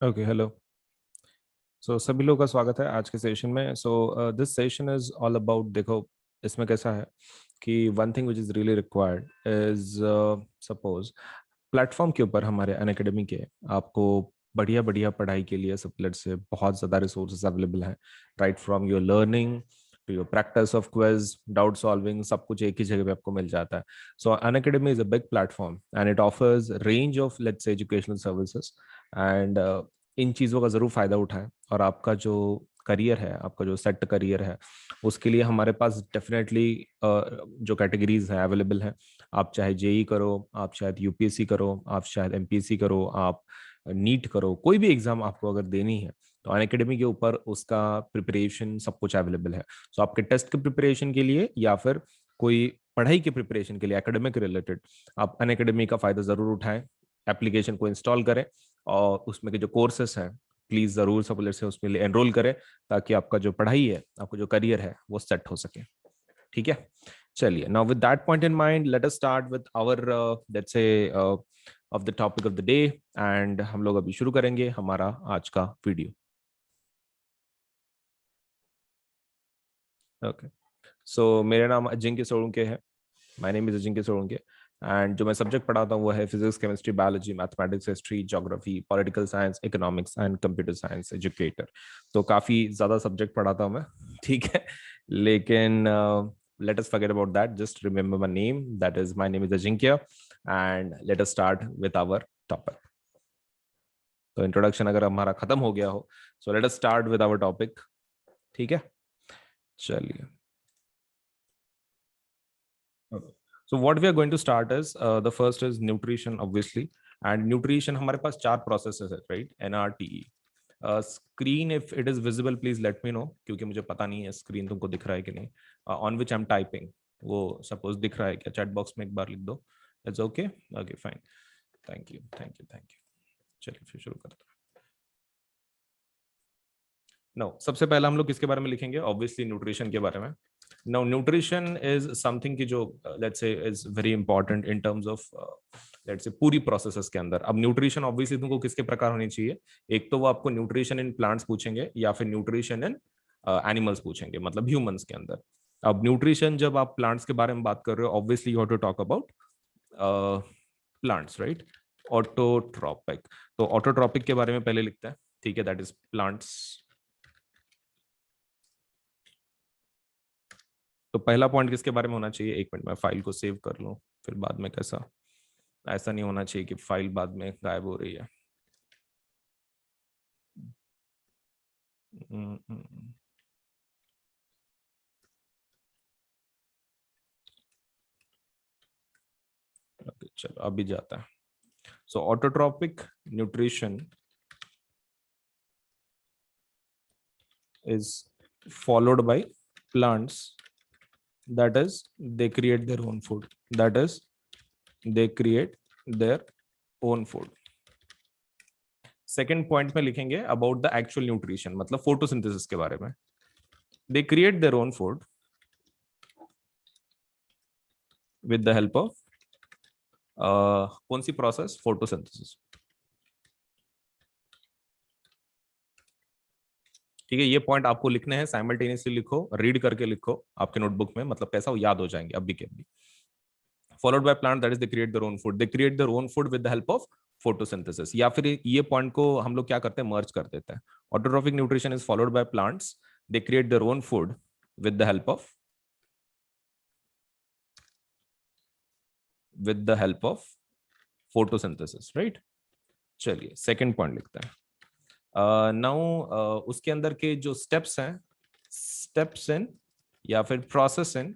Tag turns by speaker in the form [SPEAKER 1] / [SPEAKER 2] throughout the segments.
[SPEAKER 1] Okay, hello. सो सभी लोगों का स्वागत है आज के सेशन में। This session is all about, देखो इसमें कैसा है कि one thing which is really required is, suppose platform के ऊपर हमारे अनअकैडमी के आपको बढ़िया बढ़िया पढ़ाई के लिए सबलेट से बहुत ज़्यादा रिसोर्सेज अवेलेबल हैं, right from your learning to your practice of quiz, doubt solving, सब कुछ एक ही जगह पे आपको मिल जाता है। सो Unacademy is a big platform and it offers range of let's say educational services and in चीज़ों का ज़रूर फ़ायदा उठाएं और आपका जो करियर है, आपका जो सेट करियर है, उसके लिए हमारे पास डेफिनेटली जो कैटेगरीज हैं अवेलेबल हैं। आप चाहे जेई करो, आप शायद यूपीएससी करो, आप शायद एमपीएससी करो, आप नीट करो, कोई भी एग्जाम आपको अगर देनी है तो अनअकैडमी के ऊपर उसका प्रिपरेशन सब कुछ अवेलेबल है। सो आपके टेस्ट के प्रिपरेशन के लिए या फिर कोई पढ़ाई के प्रिपरेशन के लिए एकेडमिक रिलेटेड आप अनअकैडमी का फ़ायदा ज़रूर उठाएं। एप्लीकेशन को इंस्टॉल करें और उसमें के जो कोर्सेस हैं प्लीज जरूर सबलेट से उसमें एनरोल करें, ताकि आपका जो पढ़ाई है, आपका जो करियर है वो सेट हो सके। ठीक है, चलिए, now with that point in mind let us start with our let's say of the topic of the day. And हम लोग अभी शुरू करेंगे हमारा आज का वीडियो। ओके, सो मेरा नाम अजिंक्य सोलंके है। My name is Ajinkya Solanke and जो मैं सब्जेक्ट पढ़ाता हूँ वो है physics, chemistry, biology, mathematics, history, geography, political science, economics and computer science educator. तो काफ़ी ज़्यादा सब्जेक्ट पढ़ाता हूँ मैं। ठीक है, लेकिन let us forget about that. Just remember my name. That is, my name is Ajinkya, and let us start with our topic. तो इंट्रोडक्शन अगर हमारा खत्म हो गया हो, so let us start with our topic. ठीक है, चलिए। So what we are going to start is the first is nutrition, obviously, and nutrition हमारे पास चार processes है, right? NRTE. Screen, if it is visible, please let me know, क्योंकि मुझे पता नहीं है स्क्रीन तुमको दिख रहा है कि नहीं। On which I'm typing, वो सपोज दिख रहा है क्या? चैट बॉक्स में एक बार लिख दो। It's okay, okay fine, thank you thank you thank you. चलिए फिर शुरू करते हैं। नो, सबसे पहला हम लोग किसके बारे में लिखेंगे? ऑब्वियसली न्यूट्रिशन के बारे में। नाउ न्यूट्रिशन इज समथिंग की जो let's say is very important in terms of let's say पूरी प्रोसेसेस के अंदर। अब न्यूट्रिशन ऑब्वियसली तुमको किसके प्रकार होनी चाहिए? एक तो वो आपको न्यूट्रिशन इन प्लांट्स पूछेंगे या फिर न्यूट्रिशन इन एनिमल्स पूछेंगे, मतलब ह्यूमंस के अंदर। अब न्यूट्रिशन जब आप प्लांट्स के बारे में बात कर रहे हो, obviously you have to talk about plants, right? Autotrophic, तो ऑटोट्रॉपिक के बारे में पहले लिखते हैं। ठीक है, दैट इज प्लांट्स। तो पहला पॉइंट किसके बारे में होना चाहिए? एक मिनट में फाइल को सेव कर लूं, फिर बाद में कैसा, ऐसा नहीं होना चाहिए कि फाइल बाद में गायब हो रही है। चलो अभी जाता है। So autotrophic nutrition is followed by plants, that is they create their own food, that is they create their own food। Second point में लिखेंगे अबाउट द एक्चुअल न्यूट्रिशन, मतलब फोटोसिंथेसिस के बारे में। They create their own food with the help of कौन सी process? Photosynthesis. ठीक है, ये पॉइंट आपको लिखने हैं, साइमल्टेनियसली लिखो, रीड करके लिखो आपके नोटबुक में, मतलब कैसा वो याद हो जाएंगे अभी के अभी। Followed by plant, that is they create their own food, they create their own food with the help of photosynthesis. या फिर ये पॉइंट को हम लोग क्या करते हैं, मर्ज कर देते हैं। Autotrophic nutrition is followed by plants, they create their own food with the help of photosynthesis, right? चलिए सेकेंड पॉइंट लिखते हैं। नाउ उसके अंदर के जो स्टेप्स हैं, स्टेप्स इन या फिर process in,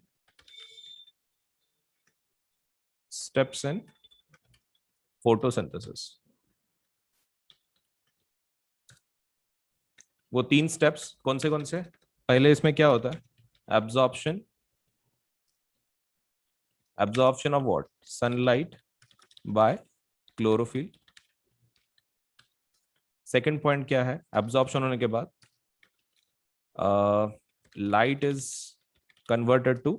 [SPEAKER 1] steps in photosynthesis. वो तीन स्टेप्स कौन से? पहले इसमें क्या होता है? Absorption, absorption of what? Sunlight by chlorophyll. Second point क्या है? एब्जॉर्प्शन होने के बाद light is converted to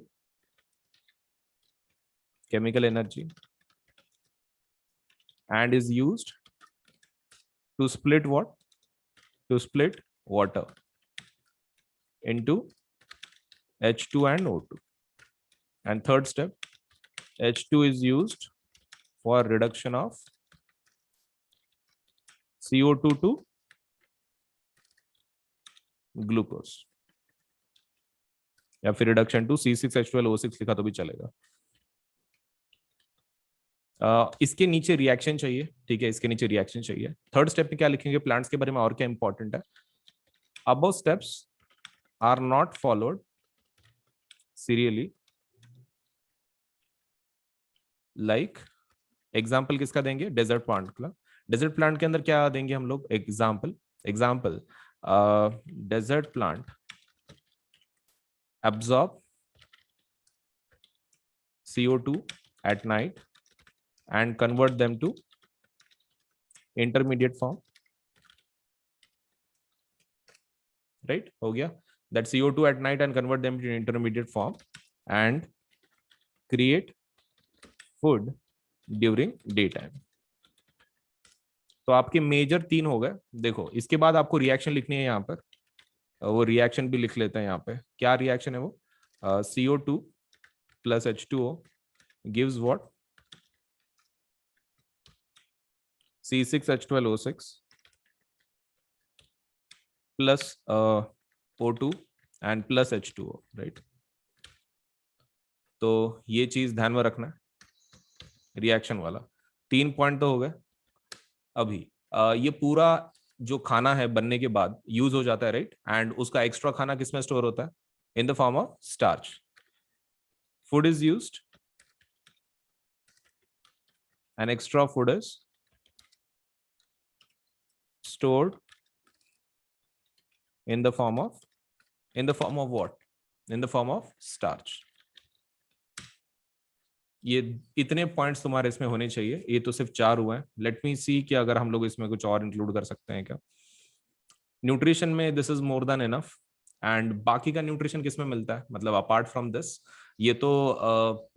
[SPEAKER 1] chemical energy and is used to split what? to split water into H2 and O2. And third step, H2 is used for reduction of CO2 to glucose, या फिर reduction to C6H12O6 लिखा तो भी चलेगा। इसके नीचे reaction चाहिए, ठीक है, इसके नीचे रिएक्शन चाहिए। थर्ड स्टेप में क्या लिखेंगे प्लांट्स के बारे में और क्या इंपॉर्टेंट है? Above steps are not followed serially, like example किसका देंगे? डेजर्ट प्लांट का। डेजर्ट प्लांट के अंदर क्या देंगे हम लोग? Example desert plant absorb CO2 at night and convert them to intermediate form, right? हो गया, that CO2 at night and convert them to intermediate form and create food during daytime. तो आपके मेजर 3 हो गए। देखो इसके बाद आपको रिएक्शन लिखनी है यहाँ पर, वो रिएक्शन भी लिख लेते हैं यहाँ पे। क्या रिएक्शन है वो? CO2 plus H2O gives what? C6H12O6 plus O2 and plus H2O, right? तो ये चीज ध्यान में रखना है। रिएक्शन वाला 3 पॉइंट तो हो गए। अभी ये पूरा जो खाना है बनने के बाद यूज हो जाता है, राइट? एंड उसका एक्स्ट्रा खाना किसमें स्टोर होता है? In the form of starch. Food is used and extra food is stored in the form of what? In the form of starch. ये इतने पॉइंट्स तुम्हारे इसमें होने चाहिए। ये तो सिर्फ 4 हुए हैं। लेट मी सी कि अगर हम लोग इसमें कुछ और इंक्लूड कर सकते हैं क्या। न्यूट्रिशन में this is more than enough. And बाकी का न्यूट्रिशन किसमें मिलता है? मतलब अपार्ट फ्रॉम दिस, ये तो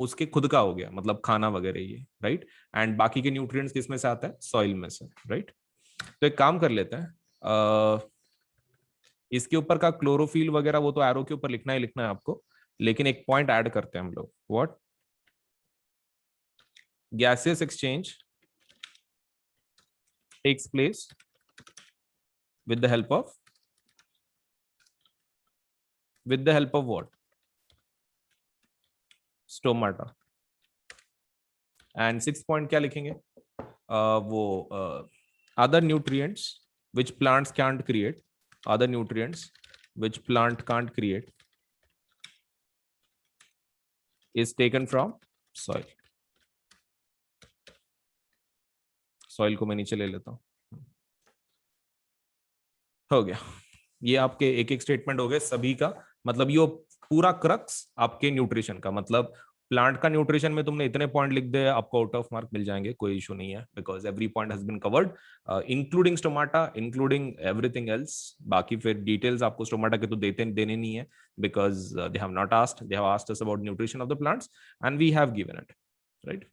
[SPEAKER 1] उसके खुद का हो गया, मतलब खाना वगैरह ये, राइट? एंड बाकी के न्यूट्रिएंट्स किसमें से आता है? सॉइल में से, राइट? तो एक काम कर लेते हैं, इसके ऊपर का क्लोरोफिल वगैरह वो तो एरो के ऊपर लिखना ही लिखना है आपको, लेकिन एक पॉइंट ऐड करते हैं हम लोग। What? gaseous exchange takes place with the help of what? Stomata. And 6 point क्या लिखेंगे? वो other nutrients which plants can't create, other nutrients which plant can't create is taken from soil. Soil को मैं नीचे ले लेता हूं। हो गया, ये आपके एक एक स्टेटमेंट हो गए सभी का। मतलब ये पूरा क्रक्स आपके न्यूट्रिशन का, मतलब प्लांट का न्यूट्रिशन में तुमने इतने पॉइंट लिख दे, आपको आउट ऑफ मार्क मिल जाएंगे, कोई इशू नहीं है, because every point has been covered, including stomata, including everything else. बाकी फिर डिटेल्स आपको स्टोमाटा के तो देने नहीं है, because they have not asked, they have asked us about nutrition of the plants and we have given it, right?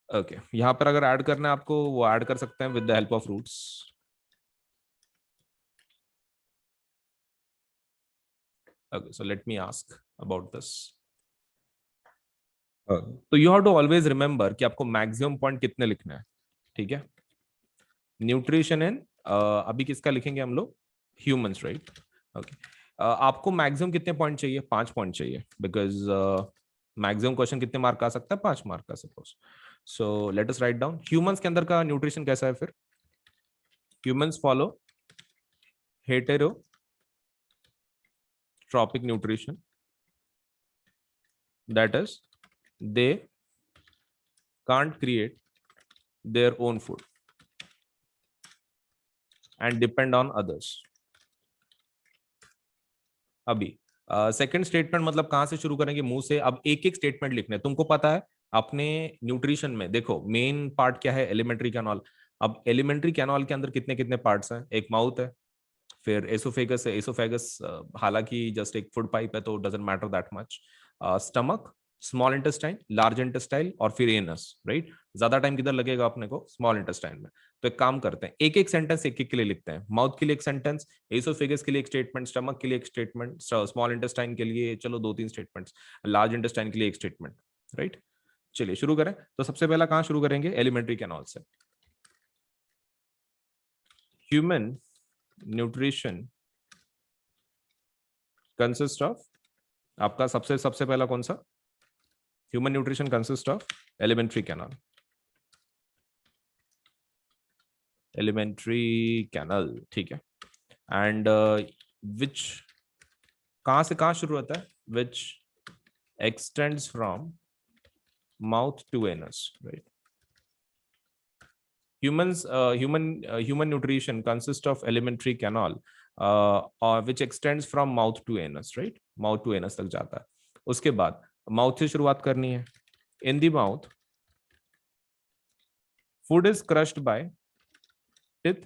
[SPEAKER 1] Okay, यहाँ पर अगर ऐड करना है आपको, वो ऐड कर सकते हैं with the help of roots. Okay, so let me ask about this. तो you have to always remember कि आपको मैक्सिमम पॉइंट कितने लिखने हैं, ठीक है? न्यूट्रिशन इन अभी किसका लिखेंगे हम लोग? Humans, right? ओके, आपको मैक्सिमम कितने पॉइंट चाहिए? 5 पॉइंट चाहिए, बिकॉज मैक्सिमम क्वेश्चन कितने मार्क का आ सकता है? 5 मार्क का, suppose. So let us write down humans के अंदर का न्यूट्रिशन कैसा है फिर? Humans follow heterotropic nutrition, that is they can't create their own food and depend on others. अभी सेकंड स्टेटमेंट मतलब कहां से शुरू करेंगे? मुंह से। अब एक एक स्टेटमेंट लिखने, तुमको पता है अपने न्यूट्रिशन में देखो मेन पार्ट क्या है? Alimentary canal. अब एलिमेंट्री कैनाल के अंदर कितने कितने पार्ट्स हैं? एक माउथ है, फिर एसोफेगस है। एसोफेगस हालांकि जस्ट एक फूड पाइप है तो doesn't matter that much. Stomach, small intestine, large intestine और फिर एनस, राइट? ज्यादा टाइम किधर लगेगा अपने को, स्मॉल इंटेस्टाइन में। तो एक काम करते हैं, एक एक सेंटेंस एक एक के लिए लिखते हैं। माउथ के लिए एक सेंटेंस, एसोफेगस के लिए एक स्टेटमेंट, स्टमक के लिए एक स्टेटमेंट, स्मॉल इंटेस्टाइन के लिए चलो 2-3 स्टेटमेंट्स, लार्ज इंटेस्टाइन के लिए एक स्टेटमेंट, राइट। चलिए शुरू करें। तो सबसे पहला कहां शुरू करेंगे, एलिमेंट्री कैनाल से। ह्यूमन न्यूट्रिशन कंसिस्ट ऑफ, आपका सबसे सबसे पहला कौन सा, human nutrition consist of alimentary canal, alimentary canal, ठीक है। एंड विच, कहां से कहां शुरू होता है, which extends from mouth to anus, right. Human nutrition consists of elementary canal which extends from mouth to anus, right, mouth to anus तक जाता है। उसके बाद माउथ से शुरुआत करनी है। In the mouth food is crushed by teeth,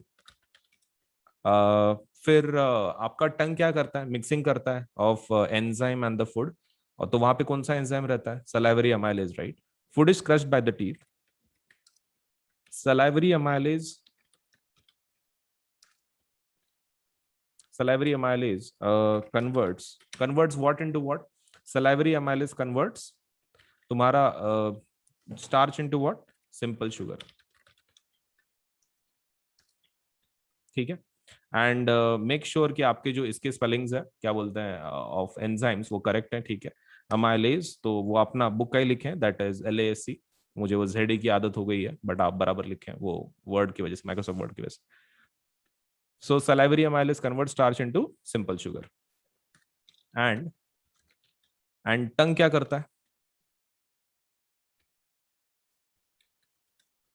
[SPEAKER 1] फिर आपका टंग क्या करता है, मिक्सिंग करता है of enzyme and the food. और तो वहां पे कौन सा एंजाइम रहता है, salivary amylase, right. Food is crushed by the teeth, salivary amylase converts what into what, salivary amylase converts तुम्हारा starch into what, simple sugar, ठीक है। एंड मेक श्योर कि आपके जो इसके स्पेलिंग्स है क्या बोलते हैं ऑफ एंजाइम्स वो करेक्ट है, ठीक है। अमाइलेज तो वो अपना बुक का ही लिखें, दैट इज LASC। मुझे वो ZA की आदत हो गई है, बट आप बराबर लिखें वो वर्ड की वजह से, माइक्रोसॉफ्ट वर्ड की वजह से। So salivary amylase convert starch into simple sugar. And tongue क्या करता है,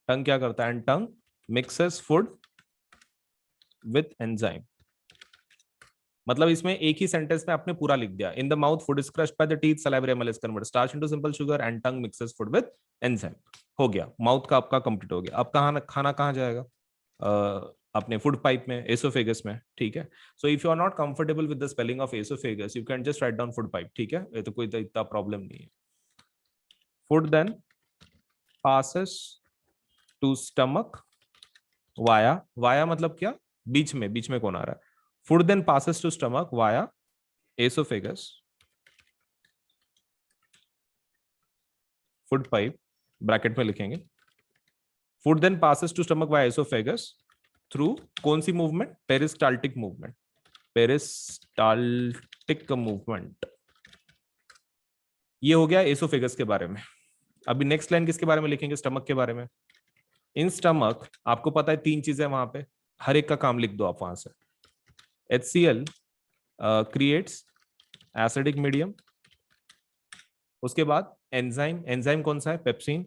[SPEAKER 1] टंग क्या करता है, and tongue mixes food with enzyme. मतलब इसमें एक ही सेंटेंस में आपने पूरा लिख दिया, in the mouth food is crushed by the teeth, salivary amylase convert starch into simple sugar and tongue mixes food with enzyme. हो गया, माउथ का आपका कंप्लीट हो गया। अब कहाँ खाना कहाँ जाएगा, अपने फूड पाइप में, एसोफेगस में, ठीक है। So if you are not comfortable with the spelling of oesophagus, you can just write down food pipe, ठीक है, ये तो कोई इतना प्रॉब्लम नहीं है। Food then passes to stomach via, via मतलब क्या, बीच में, बीच में कौन आ रहा है। Food then passes to stomach via oesophagus, food pipe bracket में लिखेंगे। Food then passes to stomach via oesophagus through कौन सी movement, peristaltic movement, peristaltic movement. ये हो गया एसोफेगस के बारे में। अभी नेक्स्ट लाइन किसके बारे में लिखेंगे, स्टमक के बारे में। इन स्टमक आपको पता है 3 चीजें वहां पे, हर एक का काम लिख दो आप वहां से। HCl क्रिएट्स एसिडिक मीडियम, उसके बाद एंजाइम, एंजाइम कौन सा है, पेप्सिन,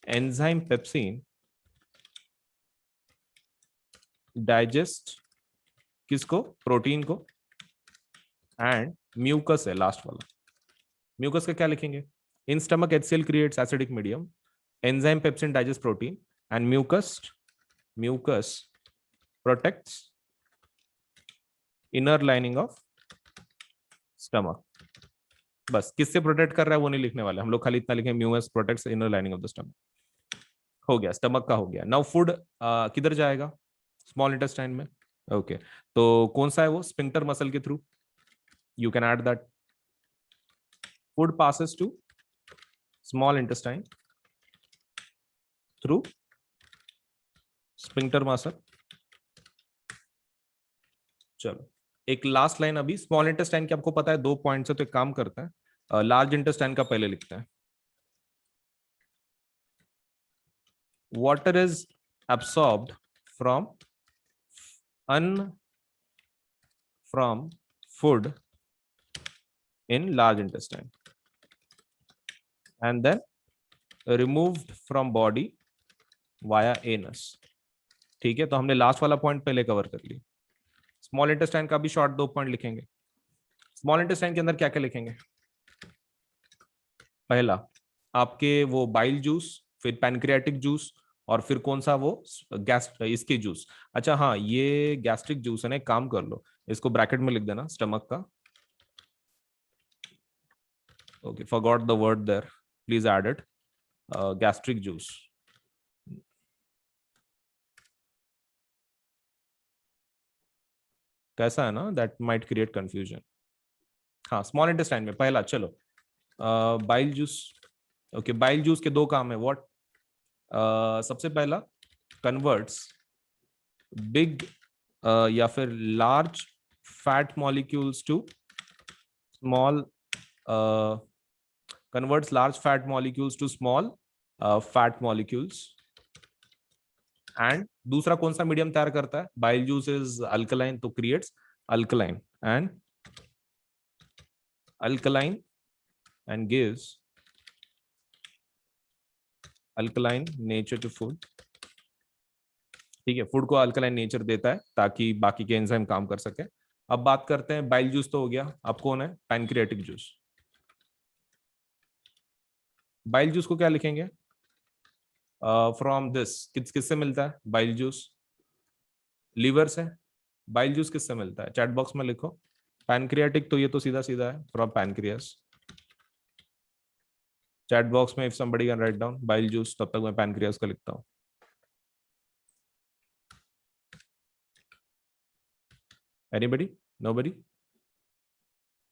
[SPEAKER 1] एंजाइम पेप्सिन डाइजेस्ट किसको, प्रोटीन को। एंड म्यूकस है लास्ट वाला, म्यूकस का क्या लिखेंगे, in stomach HCl creates acidic medium, enzyme pepsin digest protein and mucus protects inner lining of stomach. बस किससे प्रोटेक्ट कर रहा है वो नहीं लिखने वाले हम लोग, खाली इतना लिखें, mucus protects inner lining of the stomach. हो गया, स्टमक का हो गया। नाउ फूड किधर जाएगा, स्मॉल इंटेस्टाइन में, ओके। तो कौन सा है वो, स्फिंक्टर मसल के through, you can add that. Food passes to small intestine through sphincter muscle. चलो एक लास्ट लाइन अभी, स्मॉल इंटेस्टाइन के आपको पता है 2 पॉइंट्स है, तो एक काम करता है, लार्ज इंटेस्टाइन का पहले लिखते हैं। Water is absorbed from from food in large intestine and then removed from body via anus, ठीक है। तो हमने लास्ट वाला पॉइंट पहले कवर कर लिया। स्मॉल इंटेस्टाइन का भी शॉर्ट 2 पॉइंट लिखेंगे। स्मॉल इंटेस्टाइन के अंदर क्या क्या लिखेंगे, पहला आपके वो बाइल जूस, फिर पैनक्रियाटिक जूस, और फिर कौन सा वो गैस इसके जूस। अच्छा हाँ, ये गैस्ट्रिक जूस है ना, एक काम कर लो, इसको ब्रैकेट में लिख देना, स्टमक का, okay, forgot the word there, please add it, gastric juice, कैसा है ना, दैट माइट क्रिएट कंफ्यूजन. हाँ, स्मॉल इंटेस्टाइन में पहला, चलो bile juice. Okay, bile juice के दो काम है. व्हाट? सबसे पहला, कन्वर्ट्स बिग या फिर large fat molecules to small, converts large fat molecules to small fat molecules. And दूसरा कौन सा मीडियम तैयार करता है? बाइल जूस इज अल्कलाइन, तो creates alkaline and gives alkaline nature to food. ठीक है, फूड को अल्कलाइन नेचर देता है ताकि बाकी के एंजाइम काम कर सके. अब बात करते हैं, बाइल जूस तो हो गया, अब कौन है? Pancreatic juice. बाइल जूस को क्या लिखेंगे? फ्रॉम दिस, किससे मिलता है बाइल जूस? लीवर से. बाइल जूस किससे मिलता है? चैट बॉक्स में लिखो. पैनक्रियाटिक तो ये तो सीधा सीधा है, फ्रॉम पैनक्रियास. चैट बॉक्स में if somebody can write down bile juice, तब तक मैं पैनक्रियास का लिखता हूँ. Anybody? Nobody?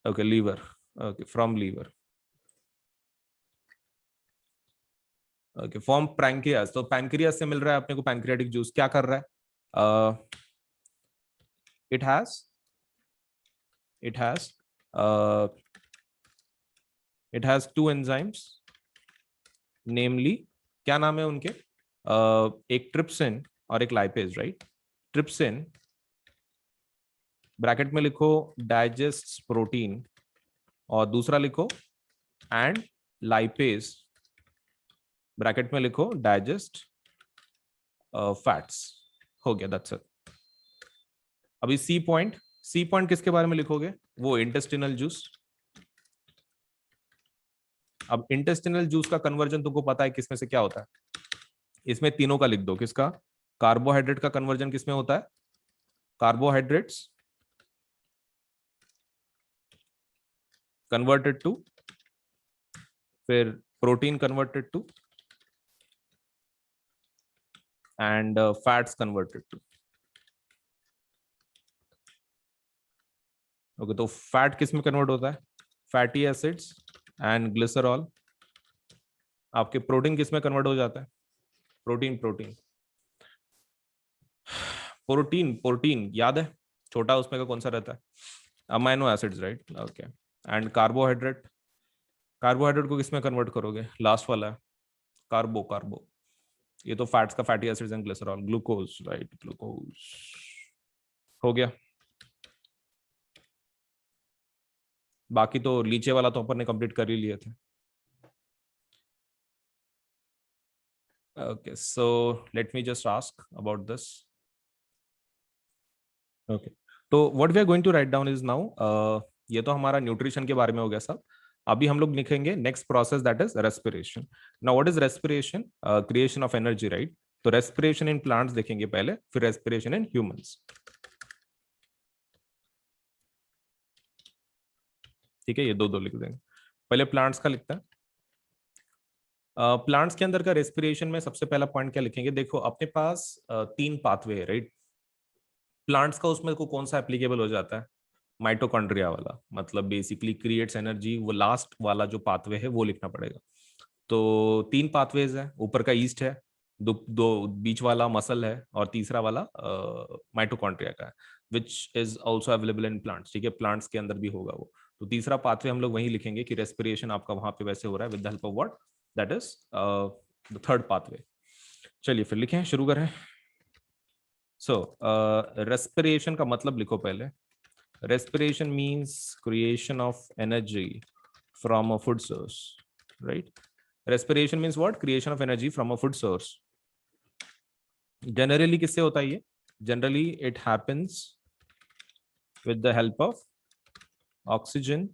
[SPEAKER 1] Okay, liver. Okay, from liver. Okay, from pancreas. तो पैनक्रियास से मिल रहा है अपने को पैनक्रियाटिक जूस. क्या कर रहा है? It has it has uh, it has two enzymes, namely, क्या नाम है उनके? एक ट्रिप्सिन और एक लाइपेज, राइट? ट्रिप्सिन ब्रैकेट में लिखो डाइजेस्ट प्रोटीन, और दूसरा लिखो एंड लाइपेज ब्रैकेट में लिखो डाइजेस्ट फैट्स. हो गया, दैट्स इट. अभी सी पॉइंट. सी पॉइंट किसके बारे में लिखोगे? वो इंटेस्टिनल जूस. अब इंटेस्टिनल जूस का कन्वर्जन तुमको पता है किसमें से क्या होता है? इसमें तीनों का लिख दो. किसका? कार्बोहाइड्रेट का कन्वर्जन किसमें होता है? कार्बोहाइड्रेट्स कन्वर्टेड टू, फिर protein converted to, and fats converted to. Okay, तो फैट किस में कन्वर्ट होता है? Fatty acids and glycerol. आपके प्रोटीन किस में कन्वर्ट हो जाता है? प्रोटीन प्रोटीन प्रोटीन प्रोटीन याद है? छोटा उसमें का कौन सा रहता है? Amino acids, right? Okay. And carbohydrate, carbohydrate को किस में कन्वर्ट करोगे? लास्ट वाला है कार्बो. कार्बो ये तो फैट्स का, fatty acids and glycerol. Glucose, right? Glucose. हो गया. बाकी तो नीचे वाला तो अपन ने कंप्लीट कर ही लिए थे. Okay, so let me just ask about this. Okay, तो what we are going to write down is now, ये तो हमारा न्यूट्रिशन के बारे में हो गया सब. अभी हम लोग लिखेंगे next process, that is respiration. Now what is respiration? Creation of energy, right? तो रेस्पिरेशन इन प्लांट्स देखेंगे पहले, फिर रेस्पिरेशन इन ह्यूमंस. ठीक है, ये दो दो लिख देंगे. पहले प्लांट्स का लिखता है. प्लांट्स के अंदर का रेस्पिरेशन में सबसे पहला पॉइंट क्या लिखेंगे? देखो, अपने पास तीन पाथवे है, राइट? प्लांट्स का उसमें को कौन सा एप्लीकेबल हो जाता है? माइटोकॉन्ड्रिया वाला, मतलब बेसिकली क्रिएट्स एनर्जी, वो लास्ट वाला जो पाथवे है वो लिखना पड़ेगा. तो तीन पाथवेज है. ऊपर का ईस्ट है, दो दो बीच वाला मसल है, और तीसरा वाला माइटोकॉन्ड्रिया का है, which is also available in plants. ठीक है, प्लांट्स के अंदर भी होगा वो. तो तीसरा पाथवे हम लोग वही लिखेंगे कि रेस्पिरेशन आपका वहां पे वैसे हो रहा है with the help of what, that is the third pathway. चलिए फिर लिखें, शुरू करें. सो रेस्पिरेशन का मतलब लिखो पहले. respiration means creation of energy from a food source, right? Respiration means what? Creation of energy from a food source. Generally किससे होता है ये? Generally it happens with the help of oxygen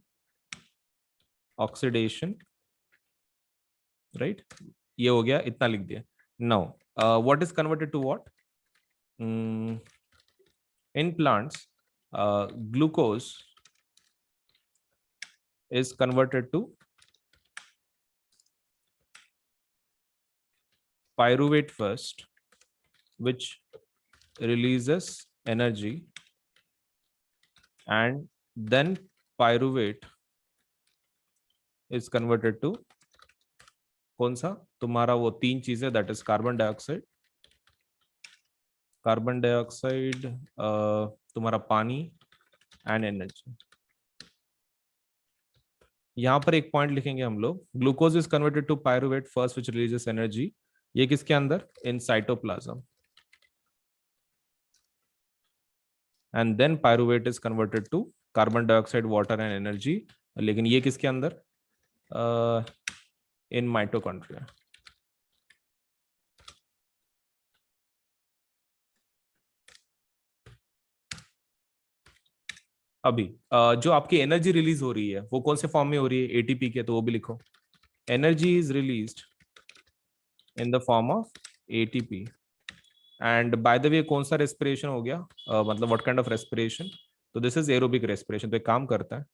[SPEAKER 1] oxidation, right? ये हो गया, इतना लिख दिया. Now what is converted to what? In plants, glucose is converted to pyruvate first, which releases energy and then pyruvate is converted to कौन सा तुम्हारा वो तीन चीजें, दैट इज कार्बन डाइऑक्साइड, तुम्हारा पानी एंड एनर्जी। यहाँ पर एक पॉइंट लिखेंगे हम लोग, glucose is converted to pyruvate first which releases energy. ये किसके अंदर? In cytoplasm. And then pyruvate is converted to carbon dioxide, water and energy. लेकिन ये किसके अंदर? In mitochondria. अभी जो आपकी एनर्जी रिलीज हो रही है वो कौन से फॉर्म में हो रही है? एटीपी के, तो वो भी लिखो। Energy is released in the form of ATP. And by the way कौन सा रेस्पिरेशन हो गया? मतलब व्हाट काइंड ऑफ रेस्पिरेशन? तो दिस इज एरोबिक रेस्पिरेशन। तो एक काम करता है,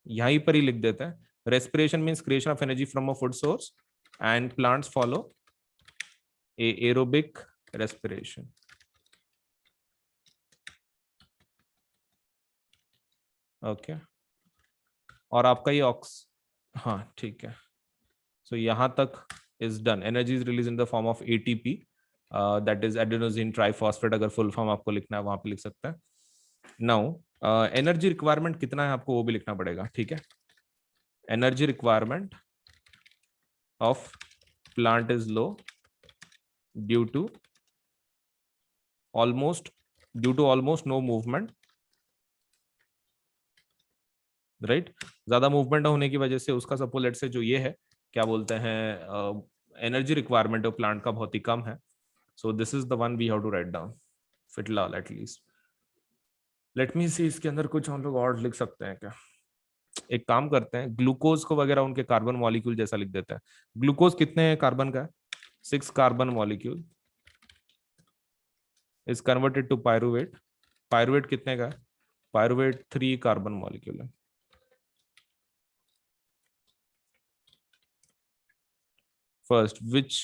[SPEAKER 1] यहीं पर ही लिख देता है, respiration means creation of energy from a food source and plants follow aerobic respiration. Okay, और आपका ये हाँ ठीक है। सो यहाँ तक is done. Energy is release in the form of ATP, that is adenosine triphosphate. अगर फुल फॉर्म आपको लिखना है वहां पे लिख सकते हैं। नाउ एनर्जी रिक्वायरमेंट कितना है आपको वो भी लिखना पड़ेगा, ठीक है। Energy requirement of plant is low due to almost no movement, right. ज्यादा मूवमेंट होने की वजह से उसका सपोज लेट से जो ये है, क्या बोलते हैं, एनर्जी रिक्वायरमेंट ऑफ प्लांट का बहुत ही कम है। So this is the one we have to write down फिलहाल एटलीस्ट। लेट मी सी, इसके अंदर कुछ हम लोग और लिख सकते हैं क्या? एक काम करते हैं, ग्लूकोज को वगैरह उनके कार्बन मॉलिक्यूल जैसा लिख देते हैं। ग्लूकोज कितने कार्बन का है? 6 carbon molecule is converted to pyruvate. Pyruvate कितने का है? पायरुवेट 3 कार्बन मॉलिक्यूल है। First, which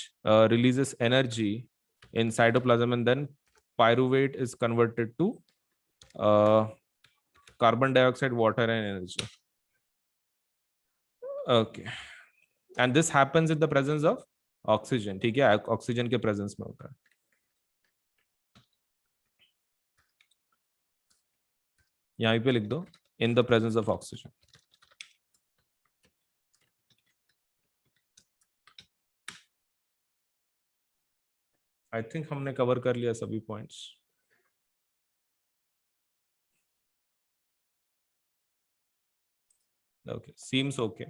[SPEAKER 1] releases energy in cytoplasm, and then pyruvate is converted to uh, carbon dioxide, water, and energy. Okay, and this happens in the presence of oxygen. ठीक है, oxygen के presence में होता है। यहीं पे लिख दो, in the presence of oxygen. I think हमने कवर कर लिया सभी पॉइंट्स। Okay, seems okay.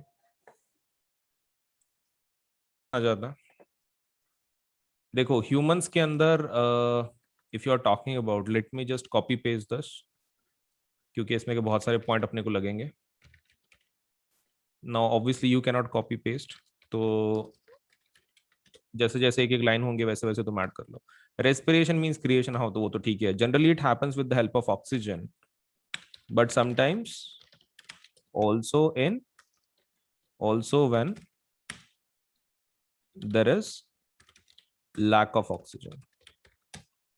[SPEAKER 1] आ जाता, देखो ह्यूमंस के अंदर if you are talking about, let me just copy paste this, क्योंकि इसमें के बहुत सारे पॉइंट अपने को लगेंगे। Now obviously you can not copy paste, तो जैसे जैसे एक एक लाइन होंगे वैसे वैसे तुम ऐड कर लो। रेस्पिरेशन मींस क्रिएशन, हाँ तो वो तो ठीक है। Generally it happens with the help of oxygen, but sometimes also when there is lack of oxygen,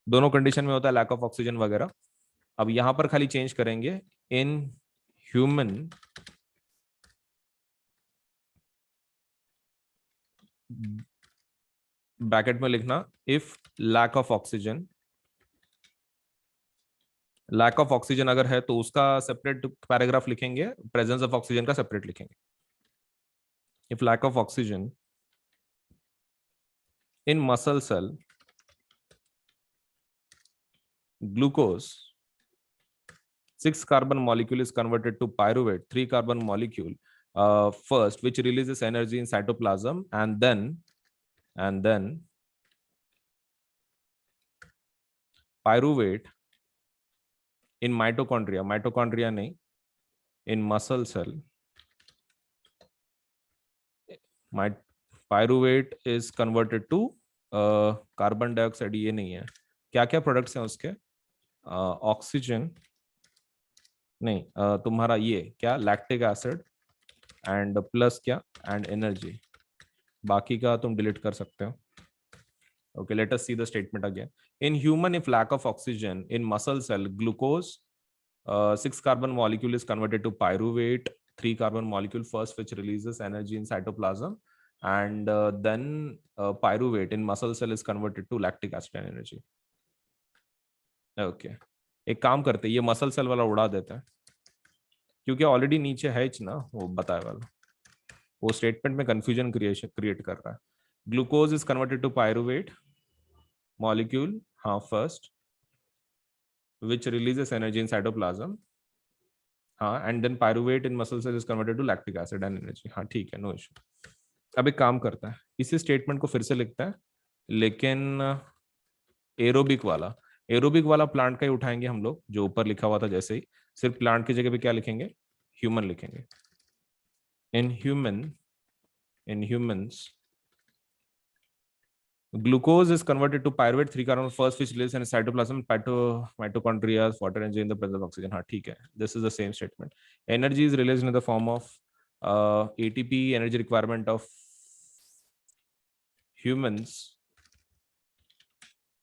[SPEAKER 1] दोनों कंडीशन में होता है लैक ऑफ ऑक्सीजन वगैरह। अब यहां पर खाली चेंज करेंगे, इन ह्यूमन ब्रैकेट में लिखना, इफ लैक ऑफ ऑक्सीजन अगर है तो उसका सेपरेट पैराग्राफ लिखेंगे, प्रेजेंस ऑफ ऑक्सीजन का सेपरेट लिखेंगे। If lack of oxygen in muscle cell, glucose 6 carbon molecule is converted to pyruvate 3 carbon molecule first, which releases energy in cytoplasm, and then pyruvate in mitochondria nahi, in muscle cell, pyruvate is converted to carbon dioxide। ये नहीं है, क्या क्या products हैं उसके? Oxygen नहीं, तुम्हारा ये क्या, लैक्टिक एसिड एंड प्लस क्या, एंड एनर्जी। बाकी का तुम डिलीट कर सकते हो। Okay, let us see the statement again. In human, if lack of oxygen in muscle cell, glucose 6 carbon molecule is converted to pyruvate 3 carbon molecule first, which releases energy in cytoplasm, and then pyruvate in muscle cell is converted to lactic acid and energy. Okay एक काम करते हैं, ये muscle cell वाला उड़ा देता है क्योंकि ऑलरेडी नीचे है ना वो बताया वाला, वो स्टेटमेंट में कंफ्यूजन क्रिएट कर रहा है. Glucose is converted to pyruvate molecule, हाँ first, which releases energy in cytoplasm, हाँ, and then pyruvate in muscle cell is converted to lactic acid and energy. हाँ ठीक है, नो इशू. अब एक काम करता है, इसी स्टेटमेंट को फिर से लिखता है, लेकिन एरोबिक वाला प्लांट का ही उठाएंगे हम लोग, जो ऊपर लिखा हुआ था जैसे ही, सिर्फ प्लांट की जगह पे क्या लिखेंगे, ह्यूमन लिखेंगे. In humans glucose is converted to pyruvate 3 carbon first, which lives in cytoplasm, mitochondria, water energy in the presence of oxygen. हाँ ठीक है, this is the same statement. Energy is released in the form of ATP. Energy requirement of humans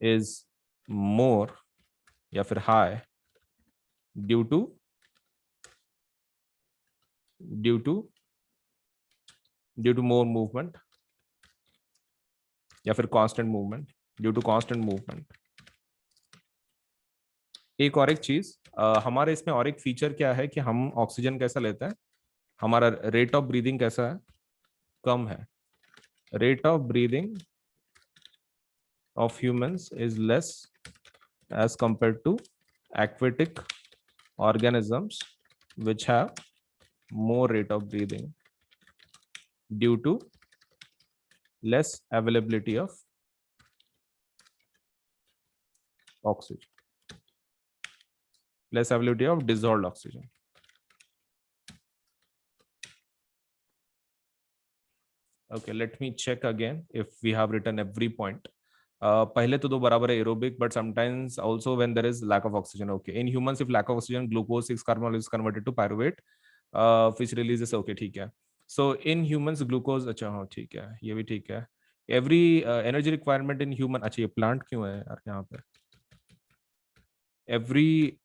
[SPEAKER 1] is more या फिर high due to more movement या फिर constant movement, due to constant movement. एक और एक चीज, हमारे इसमें और एक फीचर क्या है कि हम ऑक्सीजन कैसा लेते हैं, हमारा रेट ऑफ ब्रीदिंग कैसा है, कम है. Rate of breathing of humans is less as compare to aquatic organisms which have more rate of breathing due to less availability of oxygen, less availability of dissolved oxygen. Okay, let me check again if we have written every point. पहले तो दो बराबर है aerobic, but sometimes also when there is lack of oxygen. Okay, in humans if lack of oxygen, glucose 6 carbon is converted to pyruvate, which releases. Okay, ठीक है. So in humans glucose, अच्छा हाँ ठीक है, ये भी ठीक है. Every energy requirement in human, अच्छा ये plant क्यों है यार यहाँ पे? Every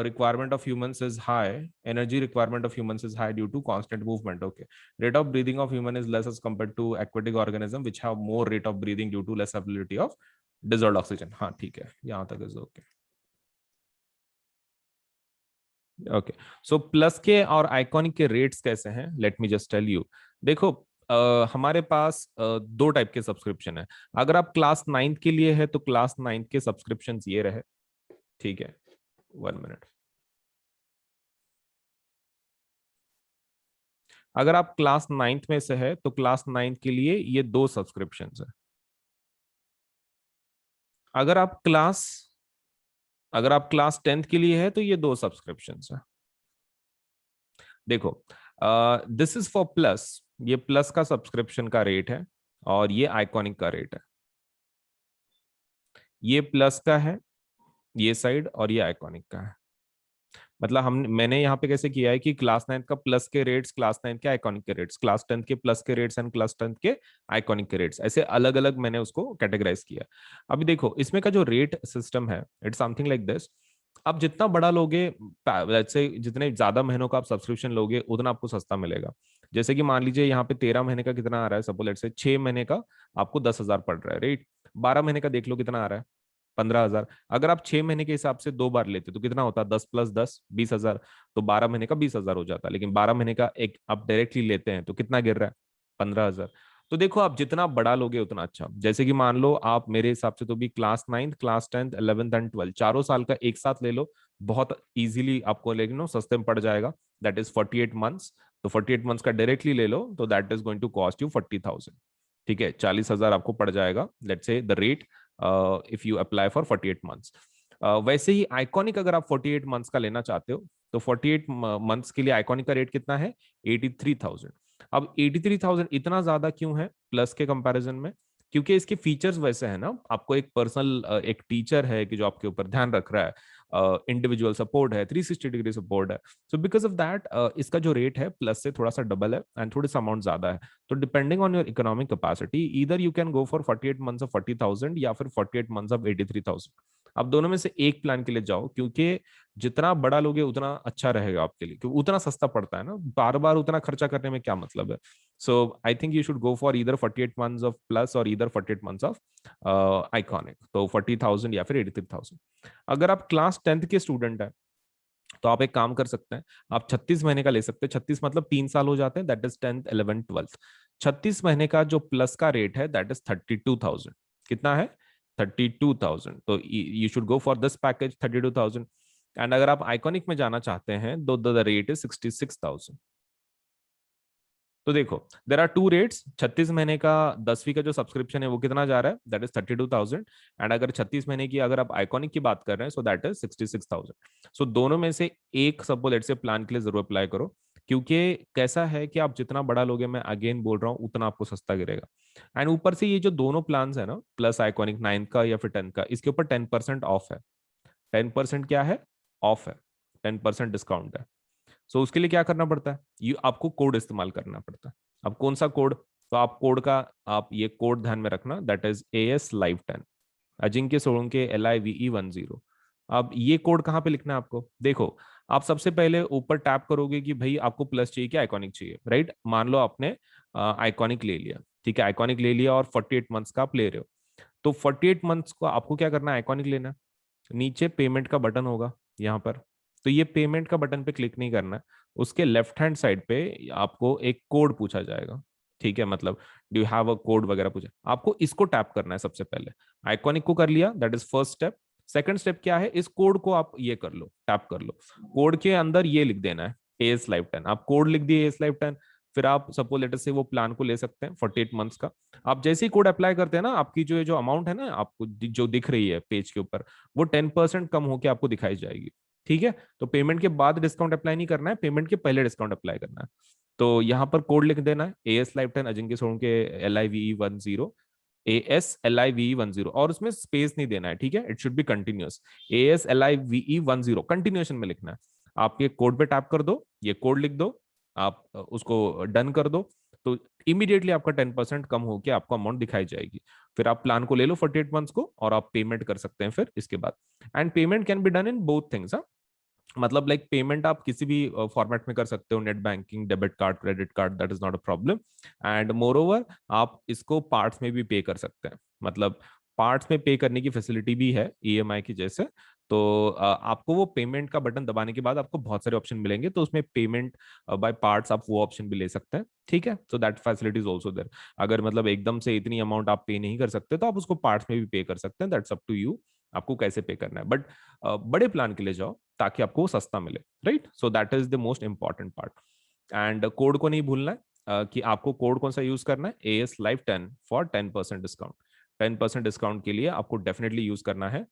[SPEAKER 1] requirement of humans is high. Energy requirement of humans is high due to constant movement. Okay. Rate of breathing of human is less as compared to aquatic organism which have more rate of breathing due to less availability of dissolved oxygen. हाँ ठीक है, यहाँ तक is okay. Okay. So plus के और iconic के rates कैसे हैं? Let me just tell you. देखो हमारे पास दो टाइप के सब्सक्रिप्शन है. अगर आप क्लास 9 के लिए है तो क्लास 9 के सब्सक्रिप्शन ये रहे, ठीक है, 1 मिनट. अगर आप क्लास 9th में से है तो क्लास 9 के लिए ये दो सब्सक्रिप्शन है. अगर आप क्लास 10th के लिए है तो ये दो सब्सक्रिप्शन है. देखो दिस इज फॉर प्लस, ये प्लस का सब्सक्रिप्शन का रेट है और ये आइकॉनिक का रेट है. ये प्लस का है ये साइड और ये आइकॉनिक का है. मतलब मैंने यहाँ पे कैसे किया है कि क्लास 9 का प्लस के रेट्स, क्लास 9 के आइकॉनिक के रेट्स, क्लास 10 के प्लस के रेट्स एंड क्लास 10 के आइकॉनिक के रेट्स, ऐसे अलग अलग मैंने उसको कैटेगराइज किया. अभी देखो इसमें का जो रेट सिस्टम है, इट्स समथिंग लाइक दिस. आप जितना बड़ा लोगे, जैसे जितने ज्यादा महीनों का आप सब्सक्रिप्शन लोगे उतना आपको सस्ता मिलेगा. जैसे कि मान लीजिए यहाँ पे 13 महीने का कितना आ रहा है, सपोज लेट्स से 6 महीने का आपको 10,000 पड़ रहा है, राइट. 12 महीने का देख लो कितना आ रहा है, 15,000. अगर आप 6 महीने के हिसाब से 2 बार लेते तो कितना होता है, 10 + 10 20,000. तो 12 महीने का 20,000 हो जाता है. लेकिन 12 महीने का एक आप डायरेक्टली लेते हैं तो कितना गिर रहा है, 15,000. तो देखो आप जितना बड़ा लोगे उतना अच्छा. जैसे कि मान लो आप मेरे हिसाब से तो भी क्लास 9, क्लास 10, 11th एंड 12 चारों साल का एक साथ ले लो, बहुत इजीली आपको लेकिन सस्ते में पड़ जाएगा. That is 48 months. तो 48 मंथ्स का डायरेक्टली ले लो तो that is going to cost you 40,000. ठीक है, 40,000 आपको पड़ जाएगा. Let's say the rate if you apply for 48 months. वैसे ही आइकॉनिक अगर आप 48 मंथ्स का लेना चाहते हो तो 48 मंथ्स के लिए आइकॉनिक का रेट कितना है, 83,000. अब 83,000 इतना ज्यादा क्यों है प्लस के कंपैरिजन में? क्योंकि इसके फीचर्स वैसे है ना, आपको एक पर्सनल एक टीचर है कि जो आपके ऊपर ध्यान रख रहा है, इंडिविजुअल सपोर्ट है, 360 डिग्री सपोर्ट है. सो बिकॉज ऑफ दैट इसका जो रेट है प्लस से थोड़ा सा डबल है एंड थोड़ा सा अमाउंट ज्यादा है. तो depending on your economic capacity either you can go for 48 months of 40,000 या फिर 48 मंथ्स ऑफ 83,000. आप दोनों में से एक प्लान के लिए जाओ, क्योंकि जितना बड़ा लोगे उतना अच्छा रहेगा आपके लिए, क्योंकि उतना सस्ता पड़ता है ना, बार बार उतना खर्चा करने में क्या मतलब है। So I think you should go for either 48 months of plus और ईदर 48 मंथ्स ऑफ आइकॉनिक, तो 40,000 या फिर 83,000। अगर आप क्लास 10th के स्टूडेंट है तो आप एक काम कर सकते हैं, आप 36 महीने का ले सकते हैं। 36 मतलब 3 साल हो जाते हैं, that is 10th 11th 12th। 36 महीने का जो प्लस का रेट है दैट इज 32,000। कितना है? 32,000। तो you should go for this package 32,000। And अगर आप आइकॉनिक में जाना चाहते हैं तो द रेट इज 66,000। तो देखो, देर आर टू रेट्स। 36 महीने का 10वीं का जो सब्सक्रिप्शन है वो कितना जा रहा है? That is 32,000। एंड अगर 36 महीने की अगर आप आइकॉनिक की बात कर रहे हैं सो दैट इज 66,000। सो दोनों में से एक सपोज लेट्स से प्लान के लिए जरूर अप्लाई करो, क्योंकि कैसा है कि आप जितना बड़ा लोगे, मैं अगेन बोल रहा हूँ, उतना आपको सस्ता गिरेगा। एंड ऊपर से ये जो दोनों प्लान है ना, प्लस आइकॉनिक 9th का या फिर 10th का, इसके ऊपर 10% ऑफ है। 10% क्या है? ऑफ है। 10% डिस्काउंट है। सो उसके लिए क्या करना पड़ता है? ये आपको कोड इस्तेमाल करना पड़ता है। अब कौन सा कोड? तो आप कोड का, आप ये कोड ध्यान में रखना, that is AS Live 10, Ajinkya Solanke LIVE 10। अब ये कोड कहाँ पे लिखना है आपको? देखो, आप सबसे पहले ऊपर टैप करोगे कि भाई आपको प्लस चाहिए कि आइकॉनिक चाहिए, राइट? मान लो आपने आइकॉनिक ले लिया, ठीक है, आइकॉनिक ले लिया और 48 मंथ्स का आप ले रहे हो। तो 48 मंथ्स को आपको क्या करना है? आइकॉनिक लेना है। नीचे पेमेंट का बटन होगा यहाँ पर, तो ये पेमेंट का बटन पे क्लिक नहीं करना है। उसके लेफ्ट हैंड साइड पे आपको एक कोड पूछा जाएगा, ठीक है, मतलब do you have a code वगैरह पूछा, आपको इसको टैप करना है सबसे पहले। आइकॉनिक को कर लिया, that is first step. Second step क्या है? इस कोड को आप ये कर लो, टैप कर लो। कोड के अंदर ये लिख देना है AS Live 10। आप कोड लिख दिए AS Live 10, फिर आप सपोज लेटर से वो प्लान को ले सकते हैं 48 मंथ्स का। आप जैसे ही कोड अप्लाई करते हैं ना, आपकी जो अमाउंट है ना आपको जो दिख रही है पेज के ऊपर, वो 10% कम होकर आपको दिखाई जाएगी, ठीक है। तो पेमेंट के बाद डिस्काउंट अप्लाई नहीं करना है, पेमेंट के पहले डिस्काउंट अप्लाई करना है। तो यहाँ पर कोड लिख देना है AS Live 10 Ajinkya Solanke LIVE 10, ASLIVE 10, और उसमें स्पेस नहीं देना है, ठीक है, it should be continuous. ASLIVE 10 continuation में लिखना है। आप ये कोड पे टैप कर दो, ये कोड लिख दो, आप उसको डन कर दो, तो इमीडिएटली आपका 10% कम होकर आपको अमाउंट दिखाई जाएगी। फिर आप प्लान को ले लो 48 मंथ्स को, और आप पेमेंट कर सकते हैं फिर इसके बाद। And payment can be done in both things. मतलब लाइक पेमेंट आप किसी भी फॉर्मेट में कर सकते हो, net banking, debit card, credit card, that is not a problem. And more over आप इसको पार्ट्स में भी पे कर सकते हैं, मतलब पार्ट्स में पे करने की फैसिलिटी भी है EMI की जैसे। तो आपको वो पेमेंट का बटन दबाने के बाद आपको बहुत सारे ऑप्शन मिलेंगे, तो उसमें पेमेंट बाय पार्ट्स आप वो ऑप्शन भी ले सकते हैं, ठीक है। So that facility is also there. अगर मतलब एकदम से इतनी अमाउंट आप पे नहीं कर सकते तो आप उसको पार्ट्स में भी पे कर सकते हैं, दैट्स अप टू यू, आपको कैसे पे करना है। बट बड़े प्लान के लिए जाओ ताकि आपको सस्ता मिले, right? So that is the most important part. And code को नहीं भूलना है कि आपको कोड कौन सा यूज करना है, AS Live 10 for 10% discount. 10% discount के लिए आपको डेफिनेटली यूज करना है